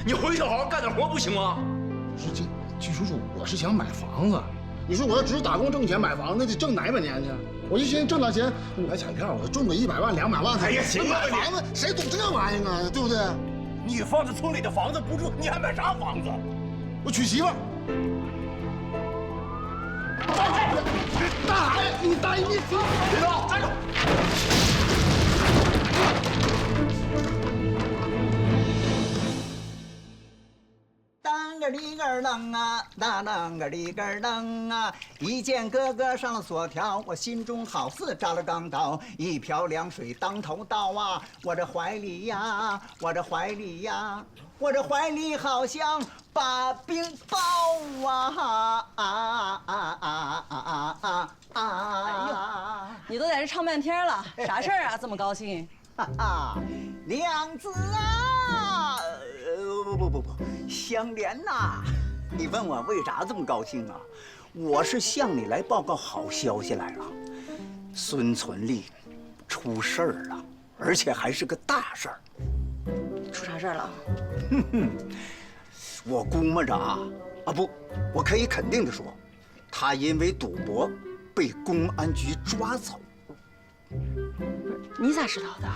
你回去好好干点活不行吗？是金叔叔，我是想买房子。你说我要只是打工挣钱买房，那得挣哪100年去？我就寻思挣点钱买彩票，我中个100万200万。哎呀，行了，买房子谁赌这玩意儿啊？对不对？你放在村里的房子不住，你还买啥房子？我娶媳妇儿。大爷，你大爷，你别动，站住！当个里个啷啊，当个里个啷啊！一见哥哥上了锁条，我心中好似扎了钢刀，一瓢凉水当头倒啊！我这怀里呀，我这怀里呀，我这怀里好像把冰包啊！哎呦，你都在这唱半天了，啥事儿啊？这么高兴？哈哈，娘子啊！不，香莲呐，你问我为啥这么高兴啊？我是向你来报告好消息来了，孙存利出事儿了，而且还是个大事儿。出啥事儿了？我估摸着不，我可以肯定的说，他因为赌博被公安局抓走。你咋知道的？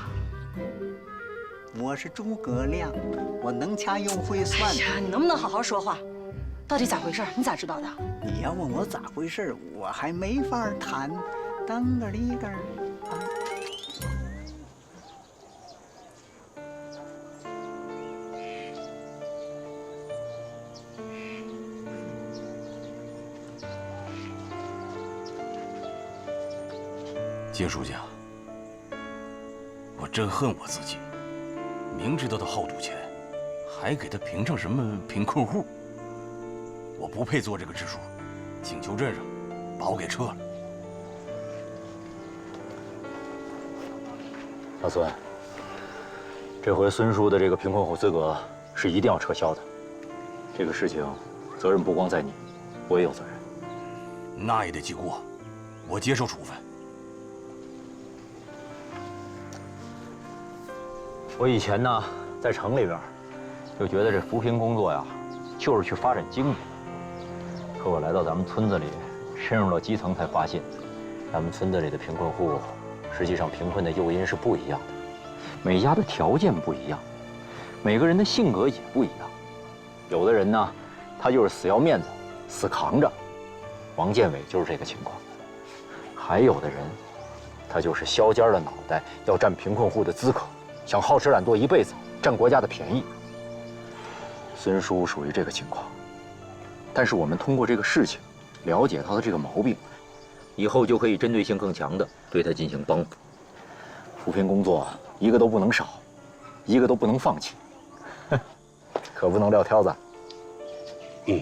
我是诸葛亮，我能掐又会算。哎呀，你能不能好好说话？到底咋回事？你咋知道的？你要问我咋回事，我还没法谈。当个里个儿。金书记啊，我真恨我自己，明知道他好赌钱，还给他评成什么贫困户。我不配做这个支书，请求镇上把我给撤了。老孙，这回孙叔的这个贫困户资格是一定要撤销的。这个事情，责任不光在你，我也有责任。那也得记过，我接受处分。我以前呢，在城里边，就觉得这扶贫工作呀，就是去发展经济。可我来到咱们村子里，深入到基层，才发现，咱们村子里的贫困户，实际上贫困的诱因是不一样的，每家的条件不一样，每个人的性格也不一样。有的人呢，他就是死要面子，死扛着。王建伟就是这个情况。还有的人，他就是削尖了脑袋要占贫困户的资格。想好吃懒做一辈子，占国家的便宜。孙叔属于这个情况，但是我们通过这个事情，了解他的这个毛病，以后就可以针对性更强的对他进行帮扶。扶贫工作一个都不能少，一个都不能放弃，可不能撂挑子。嗯。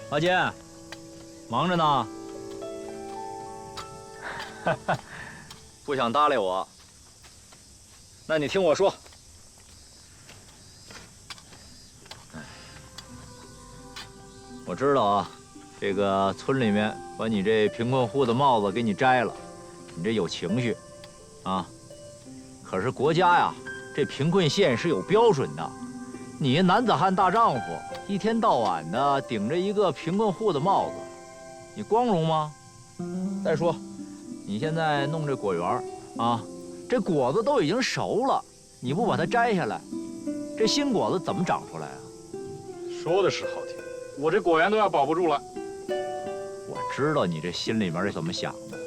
阿坚。忙着呢，不想搭理我。那你听我说，我知道啊，这个村里面把你这贫困户的帽子给你摘了，你这有情绪，啊。可是国家呀，这贫困县是有标准的，你男子汉大丈夫，一天到晚的顶着一个贫困户的帽子。你光荣吗？再说，你现在弄这果园啊，这果子都已经熟了，你不把它摘下来，这新果子怎么长出来啊？说的是好听，我这果园都要保不住了。我知道你这心里面是怎么想的，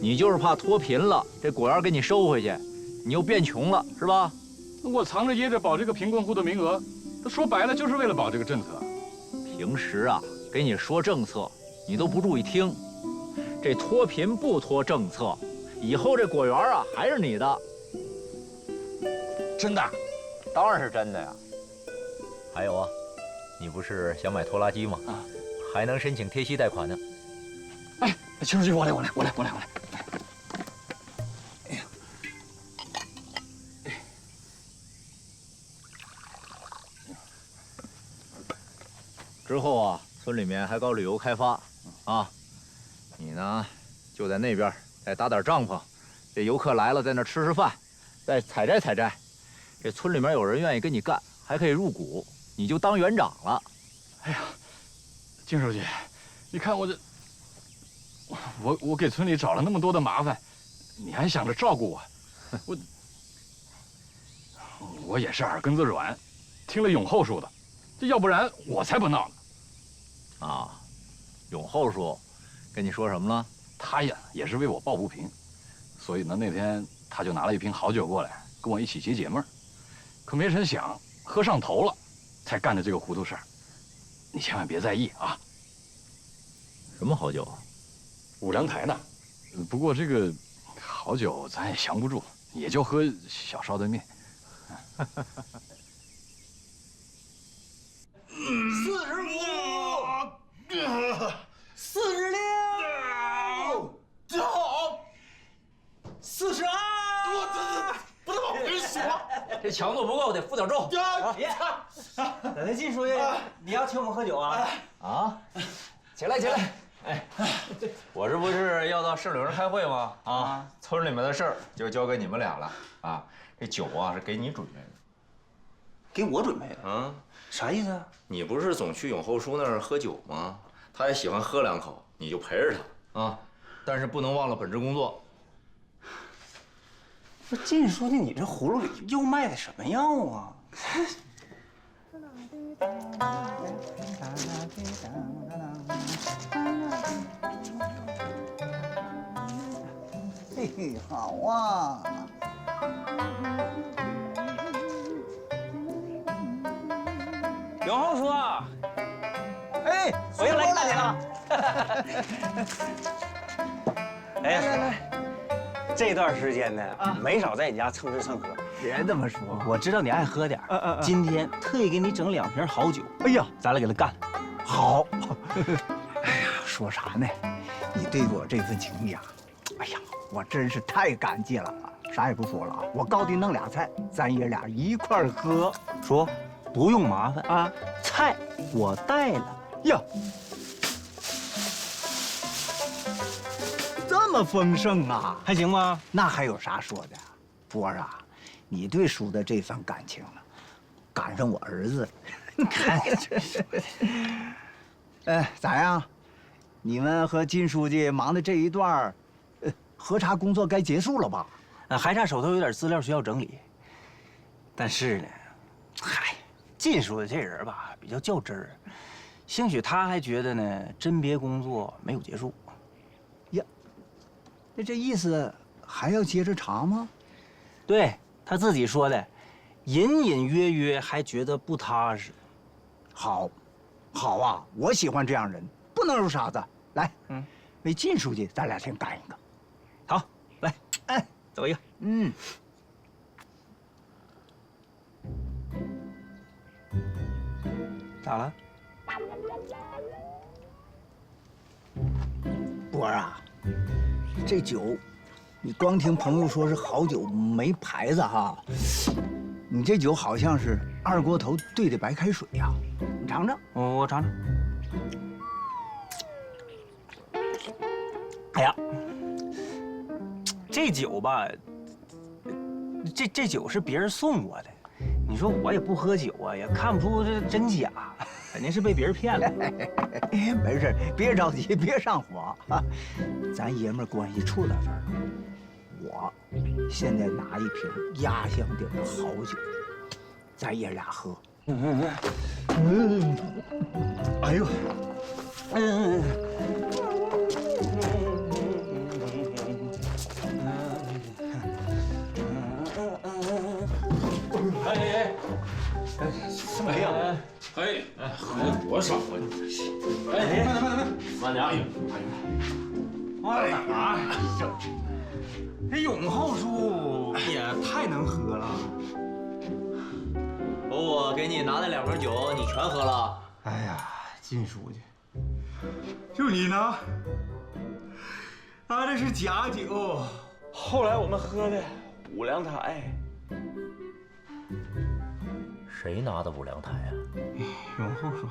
你就是怕脱贫了，这果园给你收回去，你又变穷了，是吧？我藏着掖着保这个贫困户的名额，说白了就是为了保这个政策。平时啊，给你说政策。你都不注意听，这脱贫不脱政策，以后这果园啊还是你的。真的？当然是真的呀。还有啊，你不是想买拖拉机吗？啊，还能申请贴息贷款呢。哎，秦书记，我来。哎呀，之后啊，村里面还搞旅游开发。啊，你呢，就在那边再搭点帐篷，这游客来了，在那吃吃饭，再采摘采摘。这村里面有人愿意跟你干，还可以入股，你就当园长了。哎呀，金书记，你看我这，我给村里找了那么多的麻烦，你还想着照顾我，我也是耳根子软，听了永后说的，这要不然我才不闹呢。啊。永后叔跟你说什么了？他呀也是为我抱不平，所以呢那天他就拿了一瓶好酒过来跟我一起解闷儿，可没成想喝上头了，才干的这个糊涂事儿。你千万别在意啊。什么好酒？五粮台的，不过这个好酒咱也降不住，也就喝小烧的面。45，46，好，42，不能往回数了。这强度不够，得付点重。别，那金书记，你要请我们喝酒啊？啊，起来。哎，我这不是要到市里边开会吗？啊，村里面的事儿就交给你们俩了啊。这酒啊是给你准备的。给我准备的。啊，啥意思啊？你不是总去永后叔那儿喝酒吗？他也喜欢喝2口，你就陪着他啊。但是不能忘了本职工作。不是靳书记，你这葫芦里又卖的什么药啊？嘿嘿，好啊！永后叔，哎，我又来看你了。哎，来，这段时间呢，没少在你家蹭吃蹭喝。别这么说，我知道你爱喝点儿。今天特意给你整2瓶好酒。哎呀，咱俩给他干。好。哎呀，说啥呢？你对我这份情谊啊，哎呀，我真是太感激了。啥也不说了啊，我高低弄俩菜，咱爷俩一块儿喝。说，不用麻烦啊，菜我带了呀。这么丰盛啊，还行吗？那还有啥说的？波儿啊，你对叔的这份感情了，赶上我儿子。看，咋样？你们和金书记忙的这一段，核查工作该结束了吧？还差手头有点资料需要整理。但是呢，嗨，靳书记这人吧比较较真儿，兴许他还觉得呢，甄别工作没有结束。呀，那这意思还要接着查吗？对他自己说的，隐隐约约还觉得不踏实。好，好啊，我喜欢这样人，不能有傻子。来，为靳书记，咱俩先干一个。好，来，哎，走一个。咋了？波儿啊，这酒，你光听朋友说是好酒，没牌子哈。你这酒好像是2锅头兑的白开水呀，你尝尝。我尝尝。哎呀，这酒吧，这酒是别人送我的。你说我也不喝酒啊，也看不出这真假，肯定是被别人骗了。没事，别着急，别上火啊。咱爷们儿关系处到这儿了，我现在拿一瓶压箱底的好酒，咱爷俩喝。哎呦，什么呀？哎，喝多少啊你？哎，慢点，慢点。哎呀，这永后叔也太能喝了。我给你拿的2瓶酒，你全喝了？哎呀，靳书记，就你呢？这是假酒。后来我们喝的五粮台。谁拿的五粮台啊？永后说。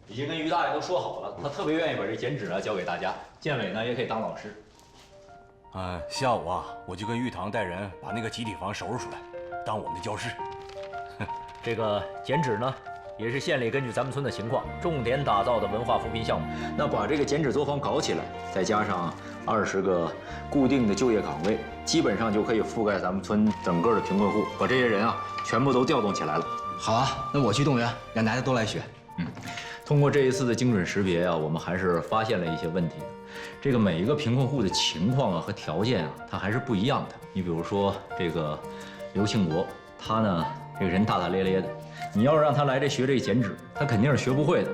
已经跟于大爷都说好了，他特别愿意把这剪纸啊交给大家，建伟呢也可以当老师。下午啊，我就跟玉堂带人把那个集体房收拾出来，当我们的教室。这个剪纸呢，也是县里根据咱们村的情况，重点打造的文化扶贫项目。那把这个剪纸作坊搞起来，再加上20个固定的就业岗位，基本上就可以覆盖咱们村整个的贫困户，把这些人啊全部都调动起来了。好啊，那我去动员，让大家都来学。通过这一次的精准识别啊，我们还是发现了一些问题的。这个每一个贫困户的情况啊和条件啊，它还是不一样的。你比如说这个刘庆国，他呢这个人大大咧咧的，你要是让他来学这剪纸，他肯定是学不会的。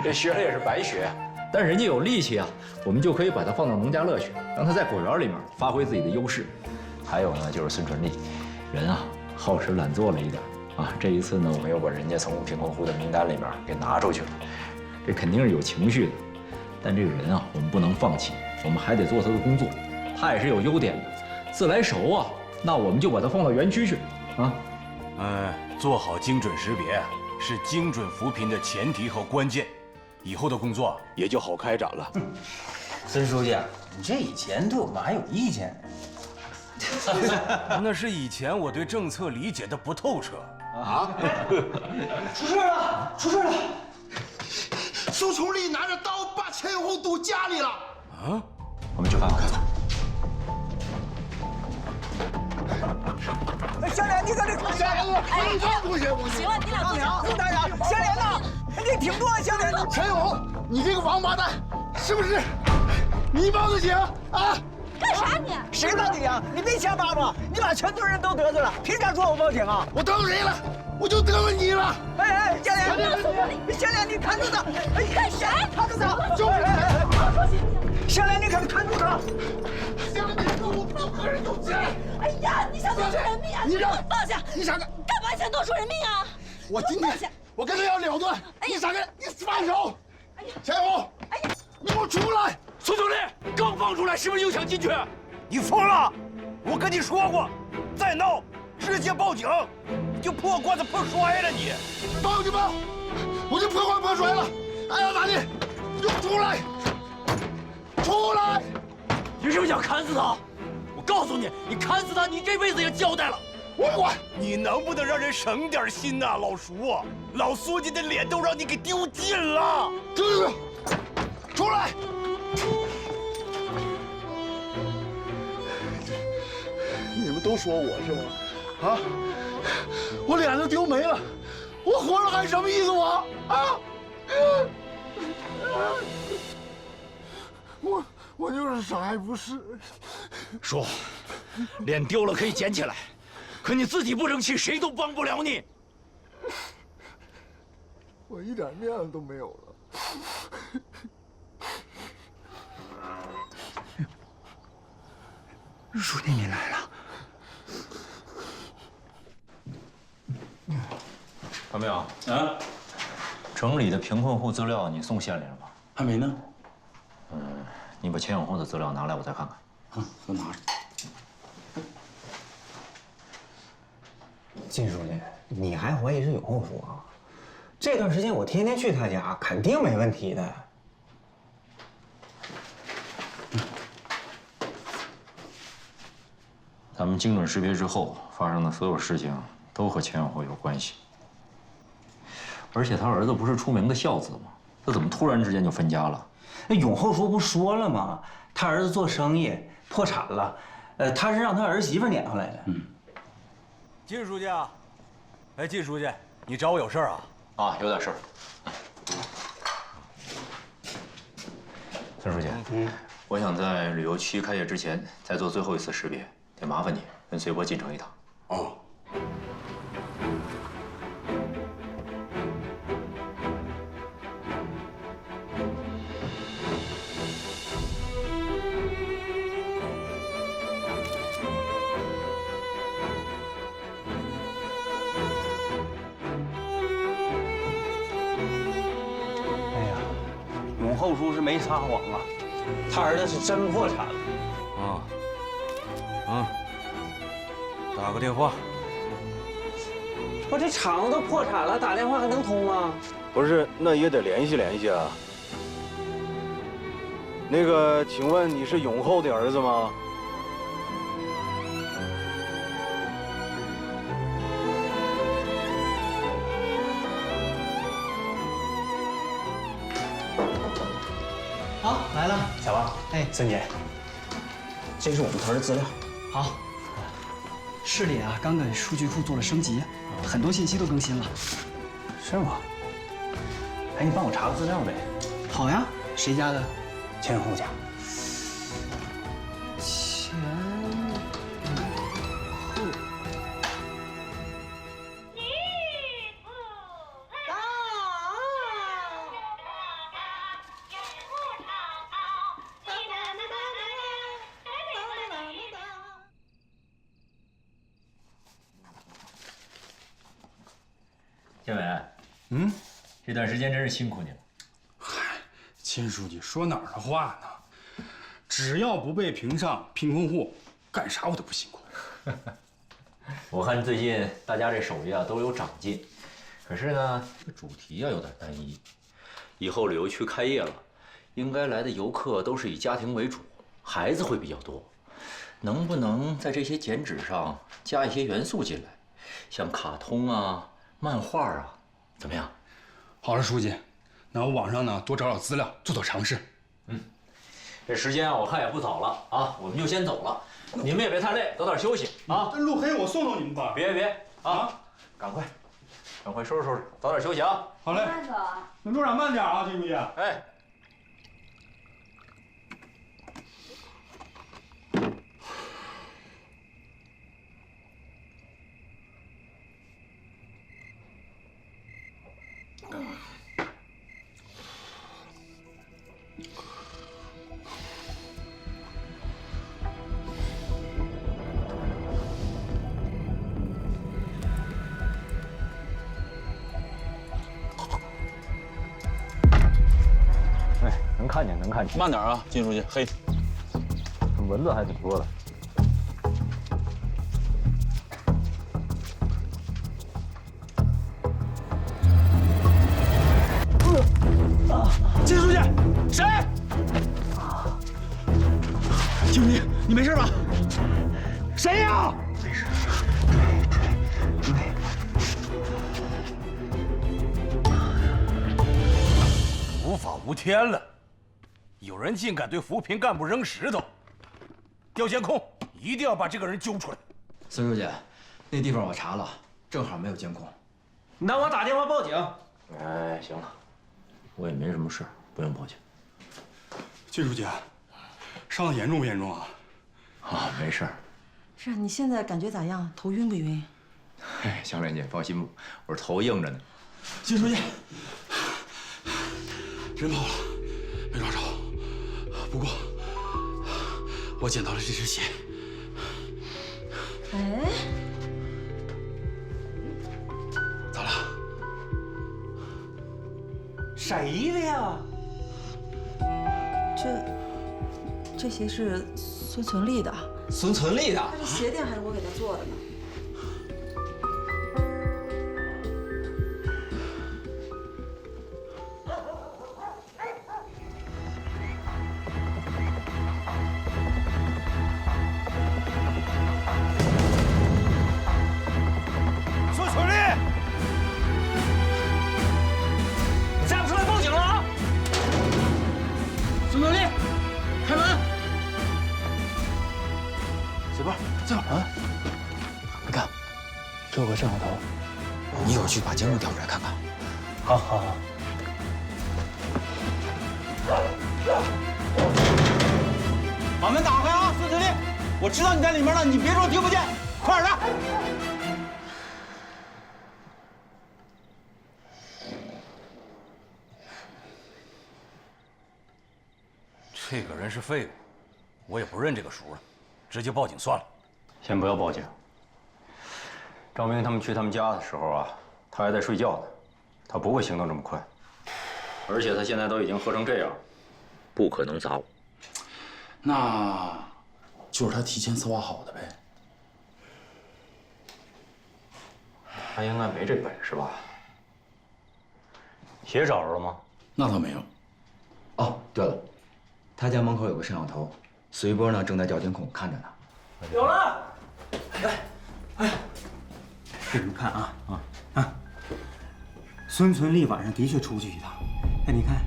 这学了也是白学啊。但是人家有力气啊，我们就可以把他放到农家乐去，让他在果园里面发挥自己的优势。还有呢，就是孙纯利，人啊好吃懒做了一点啊。这一次呢，我们又把人家从贫困户的名单里面给拿出去了，这肯定是有情绪的。但这个人啊，我们不能放弃，我们还得做他的工作。他也是有优点的，自来熟啊，那我们就把他放到园区去啊。做好精准识别是精准扶贫的前提和关键，以后的工作也就好开展了。孙书记，你这以前对我们还有意见那是以前我对政策理解的不透彻啊！出事了！出事了！苏崇立拿着刀把钱永红堵家里了。啊！我们去看看。香莲，你搁这干啥呢？哎，行了，你俩坐下。陆大人，香莲呐，你挺多香莲呢。陈永红，你这个王八蛋，是不是你报的警啊？ 干啥你？谁报的警？你别瞎叭叭！你把全村人都得罪了，凭啥说我报警啊？我得罪谁了？我就得罪你了！哎，香莲，香莲，你看住他！哎，干啥？看住他！就香莲，你可看住他！香莲，我不和人有钱！哎呀，你想多出人命啊！你让放下！你想干嘛想多出人命啊？我今天我跟他要了断！你闪开！你放手！陈永红！哎呀，你给我出来！ 孙总理刚放出来，是不是又想进去？你疯了！我跟你说过，再闹直接报警，你就破罐子破摔了你！报就报，我就破罐破摔了。还要咋地？你给我出来！出来！你是不是想砍死他？我告诉你，你砍死他，你这辈子也交代了。我不管！你能不能让人省点心呐，老叔？老书记的脸都让你给丢尽了。出来！ 你们都说我是吗？啊！我脸都丢没了，我活着还什么意思我？啊！我就是啥也不是。叔，脸丢了可以捡起来，可你自己不争气，谁都帮不了你。我一点面子都没有了。 书记你来了，看没有啊？城里的贫困户资料你送县里了吗？还没呢。你把钱永红的资料拿来，我再看看。我拿着。靳书记，你还怀疑是永后说啊？这段时间我天天去他家，肯定没问题的。 咱们精准识别之后发生的所有事情都和钱永红有关系，而且他儿子不是出名的孝子吗？他怎么突然之间就分家了？那永后说不说了吗？他儿子做生意破产了，他是让他儿媳妇撵回来的。靳书记啊，哎，靳书记，你找我有事儿啊？啊，有点事儿。孙书记，我想在旅游区开业之前再做最后一次识别。 得麻烦你跟随波进城一趟。哦。哎呀，永后叔是没撒谎啊，他儿子是真破产了。打个电话。我这厂子都破产了，打电话还能通吗？不是，那也得联系联系啊。那个，请问你是永后的儿子吗？好，来了，小王，哎，孙姐，这是我们团的资料。好。 市里啊，刚给数据库做了升级，很多信息都更新了。是吗？哎，你帮我查个资料呗。好呀，谁家的？钱永红家。钱永红。建伟，这段时间真是辛苦你了。嗨，靳书记说哪儿的话呢？只要不被评上贫困户，干啥我都不辛苦。我看最近大家这手艺啊都有长进，可是呢，这个主题啊有点单一。以后旅游区开业了，应该来的游客都是以家庭为主，孩子会比较多。能不能在这些剪纸上加一些元素进来，像卡通啊、漫画啊，怎么样？好了，书记，那我网上呢多找找资料，做做尝试。这时间啊，我看也不早了啊，我们就先走了。你们也别太累，早点休息啊。这路黑，我送送你们吧。别啊，赶快收拾收拾，早点休息啊。好嘞，慢走啊。那路上慢点啊，金书记。哎。能看见。慢点啊，金书记。嘿，蚊子还挺多的。金书记，谁？金书记，你没事吧？谁呀？没事。无法无天了。有人竟敢对扶贫干部扔石头！调监控，一定要把这个人揪出来。孙书记，那地方我查了，正好没有监控。那我打电话报警。哎，行了，我也没什么事，不用报警。金书记，伤得严重不严重啊？啊，没事。是你现在感觉咋样？头晕不晕？哎，香莲姐放心吧，我是头硬着呢。金书记，人跑了，没抓着。不过，我捡到了这只鞋。哎，咋了？谁的呀？这鞋是孙存利的。孙存利的？这鞋垫还是我给他做的呢。做个摄像头，你一会儿去把监控调出来看看。好。把门打开啊，孙存利！我知道你在里面了，你别说听不见，快点的。这个人是废物，我也不认这个叔了，直接报警算了。先不要报警。赵明他们去他们家的时候啊，他还在睡觉呢，他不会行动这么快。而且他现在都已经喝成这样，不可能砸我。那就是他提前策划好的呗。他应该没这本事吧？鞋找着了吗？那倒没有。哦，对了，他家门口有个摄像头，随波呢正在调监控，看着呢。有了！哎，给你们看啊孙存利晚上的确出去一趟，哎，你看，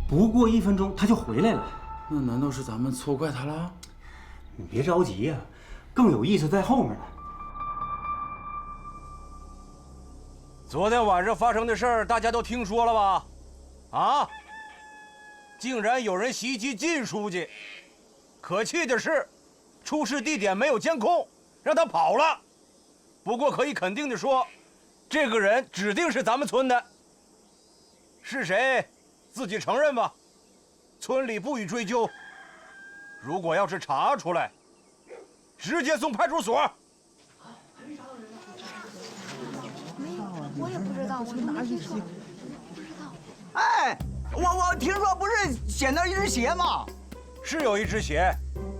不过1分钟他就回来了。那难道是咱们错怪他了？你别着急呀，更有意思在后面呢。昨天晚上发生的事儿，大家都听说了吧？啊！竟然有人袭击靳书记，可气的是，出事地点没有监控，让他跑了。不过可以肯定的说，这个人指定是咱们村的。是谁，自己承认吧。村里不予追究。如果要是查出来，直接送派出所。我也不知道，我哪去说？哎，我听说不是捡到一只鞋吗？是有一只鞋，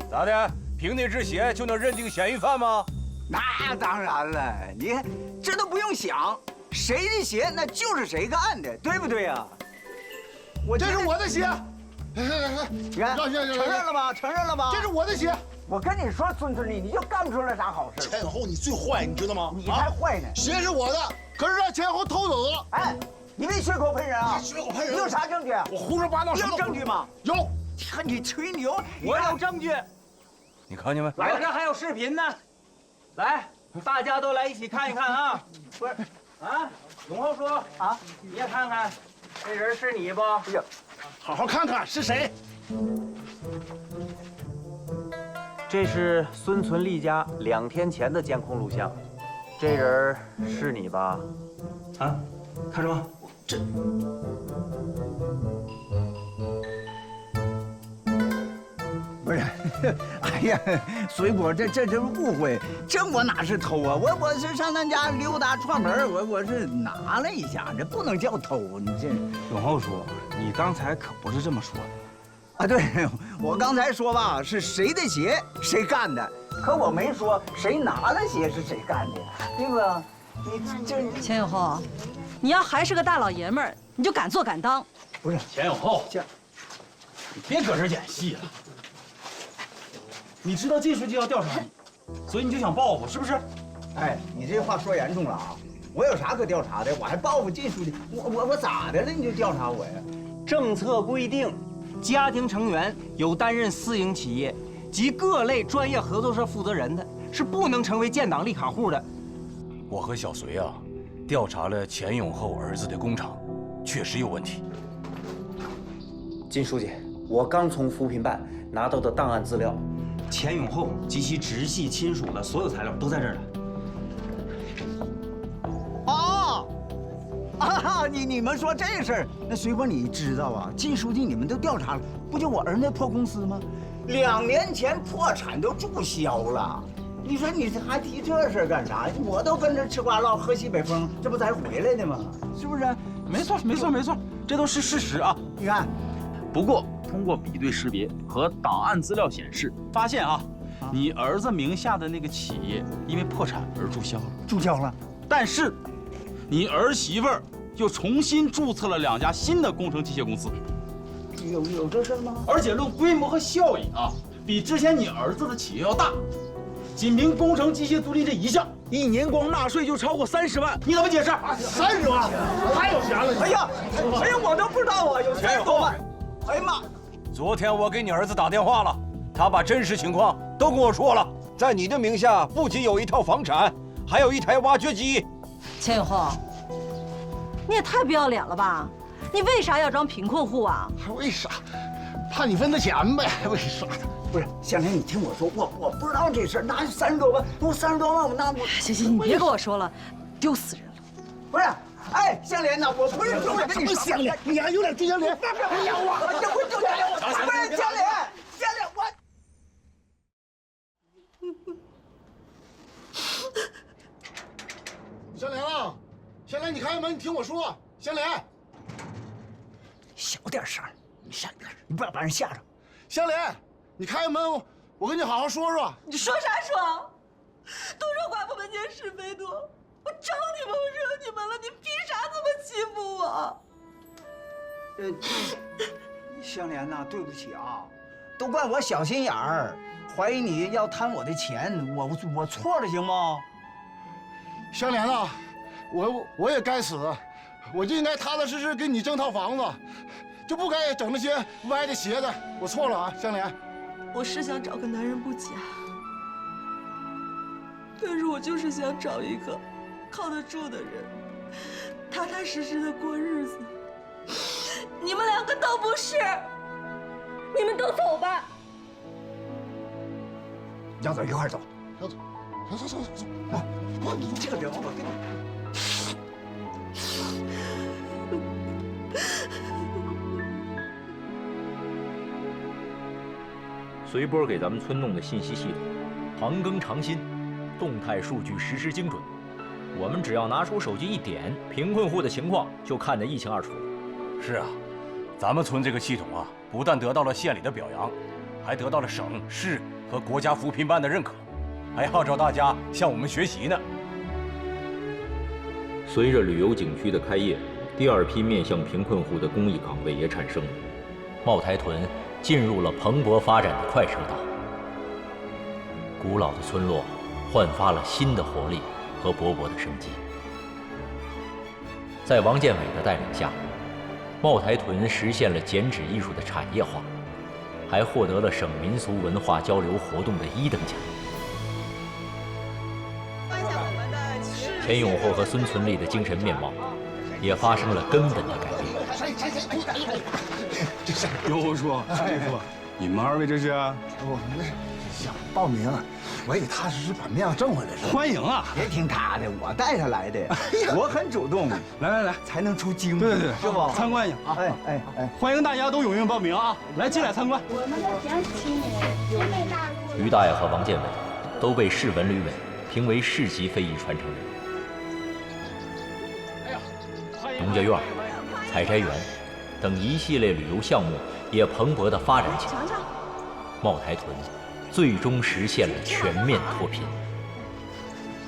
咋的？凭那只鞋就能认定嫌疑犯吗？那当然了，你看这都不用想，谁的鞋那就是谁干的，对不对呀？这是我的鞋，你看，承认了吧？承认了吧？这是我的鞋。我跟你说，孙村里你就干不出来啥好事。钱永厚，你最坏，你知道吗？你才坏呢！鞋是我的，可是让钱永厚偷走了。哎，你别血口喷人啊！血口喷人！你有啥证据？我胡说八道。有证据吗？有。看你吹牛，我有证据。你看见没？我这还有视频呢。来，大家都来一起看一看啊！不是，啊，永厚叔啊，你也看看，这人是你不？哎呀，好好看看是谁。这是孙存利家2天前的监控录像，这人是你吧？啊，看着吗？这。不是，哎呀，水果，这是误会，这我哪是偷啊？我是上他家溜达串门，我是拿了一下，这不能叫偷。你这永厚叔，你刚才可不是这么说的。啊，对，我刚才说吧，是谁的鞋谁干的，可我没说谁拿的鞋是谁干的，对吧？你这钱永厚，你要还是个大老爷们儿，你就敢做敢当。不是钱永厚，你别搁这演戏了。你知道靳书记要调查你，所以你就想报复，是不是？哎，你这话说严重了啊！我有啥可调查的？我还报复靳书记？我咋的了？你就调查我呀？政策规定。家庭成员有担任私营企业及各类专业合作社负责人的，是不能成为建档立卡户的。我和小隋啊，调查了钱永厚儿子的工厂，确实有问题。靳书记，我刚从扶贫办拿到的档案资料，钱永厚及其直系亲属的所有材料都在这儿呢。哦，啊，你们说这事儿，那水果你知道啊？靳书记你们都调查了，不就我儿那破公司吗？2年前破产都注销了。你说你还提这事儿干啥？我都跟着吃瓜唠喝西北风，这不才回来的吗？是不是？没错，这都是事实啊。你看，不过通过比对识别和档案资料显示，发现啊，你儿子名下的那个企业因为破产而注销了。注销了。但是，你儿媳妇儿又重新注册了2家新的工程机械公司。有这事儿吗？而且论规模和效益啊，比之前你儿子的企业要大。仅凭工程机械租赁这一项，1年光纳税就超过30万，你怎么解释？30万，太有钱了！哎呀，我都不知道啊，有30多万。哎呀妈！昨天我给你儿子打电话了，他把真实情况都跟我说了。在你的名下不仅有1套房产，还有1台挖掘机。钱永厚，你也太不要脸了吧！你为啥要装贫困户啊？为啥？怕你分他钱呗？为啥？不是，香莲，你听我说，我不知道这事儿，拿30多万，我30多万，我拿我。行，你别跟我说了，丢死人了。不是，哎，香莲呐，我不是丢脸，跟你说，香莲，你还有点追香莲？不是，我这不丢脸，不是香莲，我。香莲啊，香莲，你开门，你听我说，香莲，小点声，你小点声，你不要把人吓着。香莲，你开门，我跟你好好说说。你说啥说？都说寡妇门前是非多，我招你们，我惹你们了，你凭啥这么欺负我？香莲呐，对不起啊，都怪我小心眼儿，怀疑你要贪我的钱，我错了，行吗？香莲啊，我也该死，我就应该踏踏实实给你挣套房子，就不该整那些歪的邪的。我错了啊，香莲。我是想找个男人不假，但是我就是想找一个靠得住的人，踏踏实实的过日子。你们2个都不是，你们都走吧。要走一块儿走。要走，走。你这个人，我跟你。随波给咱们村弄的信息系统，长庚长新，动态数据实时精准。我们只要拿出手机一点，贫困户的情况就看得一清二楚。是啊，咱们村这个系统啊，不但得到了县里的表扬，还得到了省市和国家扶贫办的认可，还号召大家向我们学习呢。随着旅游景区的开业，第2批面向贫困户的公益岗位也产生了。茅台屯进入了蓬勃发展的快车道。古老的村落焕发了新的活力和勃勃的生机。在王建伟的带领下，茅台屯实现了剪纸艺术的产业化，还获得了省民俗文化交流活动的1等奖。钱永货和孙存利的精神面貌也发生了根本的改变。尤叔、师傅，你们2位这是？我们想报名，我也踏实实把面子挣回来。欢迎啊！别听他的，我带他来的，我很主动。来，才能出京。对，是吧？参观一下啊！哎，欢迎大家都踊跃报名啊！来，进来参观。我们的乡亲，姐妹大陆。于大爷和王建伟都被市文旅委评为市级非遗传承人。农家院、采摘园等一系列旅游项目也蓬勃地发展起来。茅台屯最终实现了全面脱贫。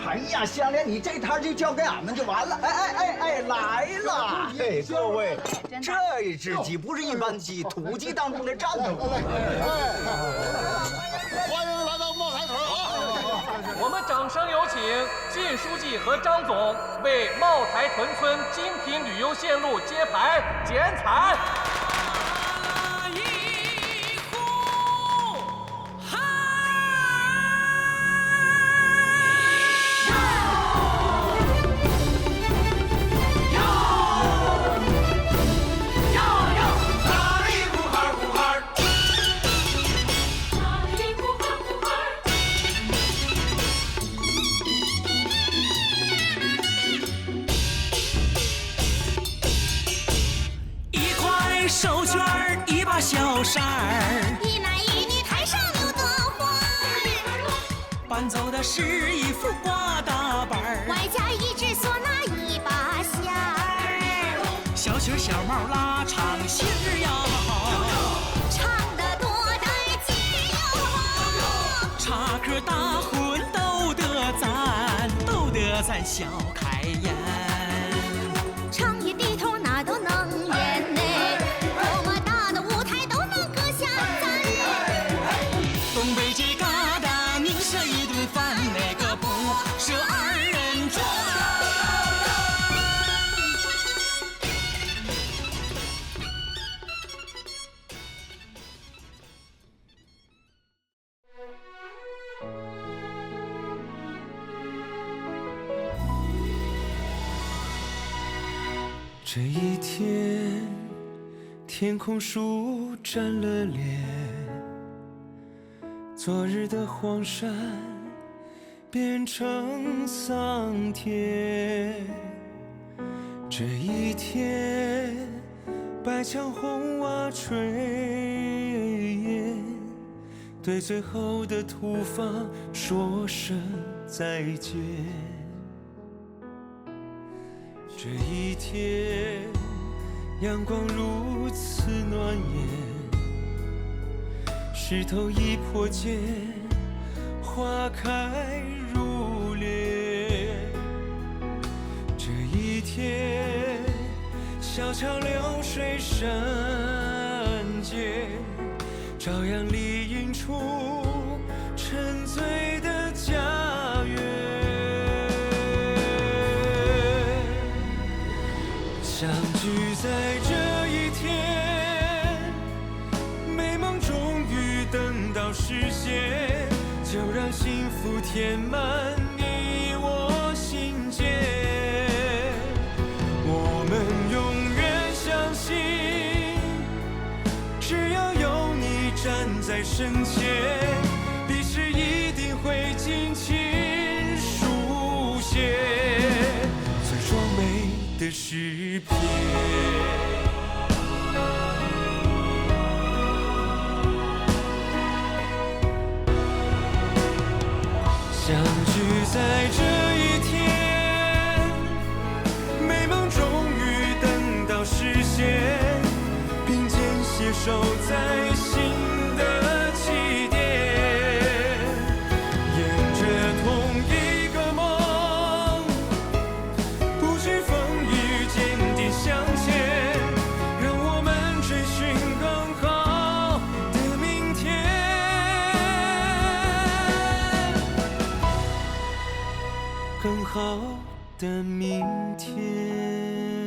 哎呀，香莲，你这摊就交给俺们就完了。哎，来了！哎，各位，这一只鸡不是一般鸡，土鸡当中的战斗。欢迎来到茅台屯啊！我们掌声有请靳书记和张总为茅台屯村精品旅游线路揭牌剪彩。手绢儿一把小扇儿，一男一女台上刘德华，伴奏的是一副挂大板儿，外加一只唢呐一把弦儿，小曲小帽拉长线儿呀，唱得多带劲哟，插科打诨逗得咱笑开颜，唱一低头那都能演呢。东北这旮瘩，宁舍一顿饭，那个不舍2人转。这一天，天空舒展了脸。昨日的荒山变成桑田，这一天白墙红瓦炊烟，对最后的土房说声再见。这一天阳光如此暖眼，石头一破茧，花开如莲。这一天，小桥流水山间，朝阳里映出沉醉的家园。相聚在这一天，美梦终于等到实现，就让幸福填满你我心间。我们永远相信，只要有你站在身前，历史一定会尽情书写最壮美的诗篇。相聚在这一天，美梦终于等到实现，并肩携手在新的起点，沿着同一个梦，不惧风雨，坚定向前，让我们追寻更好更好的明天。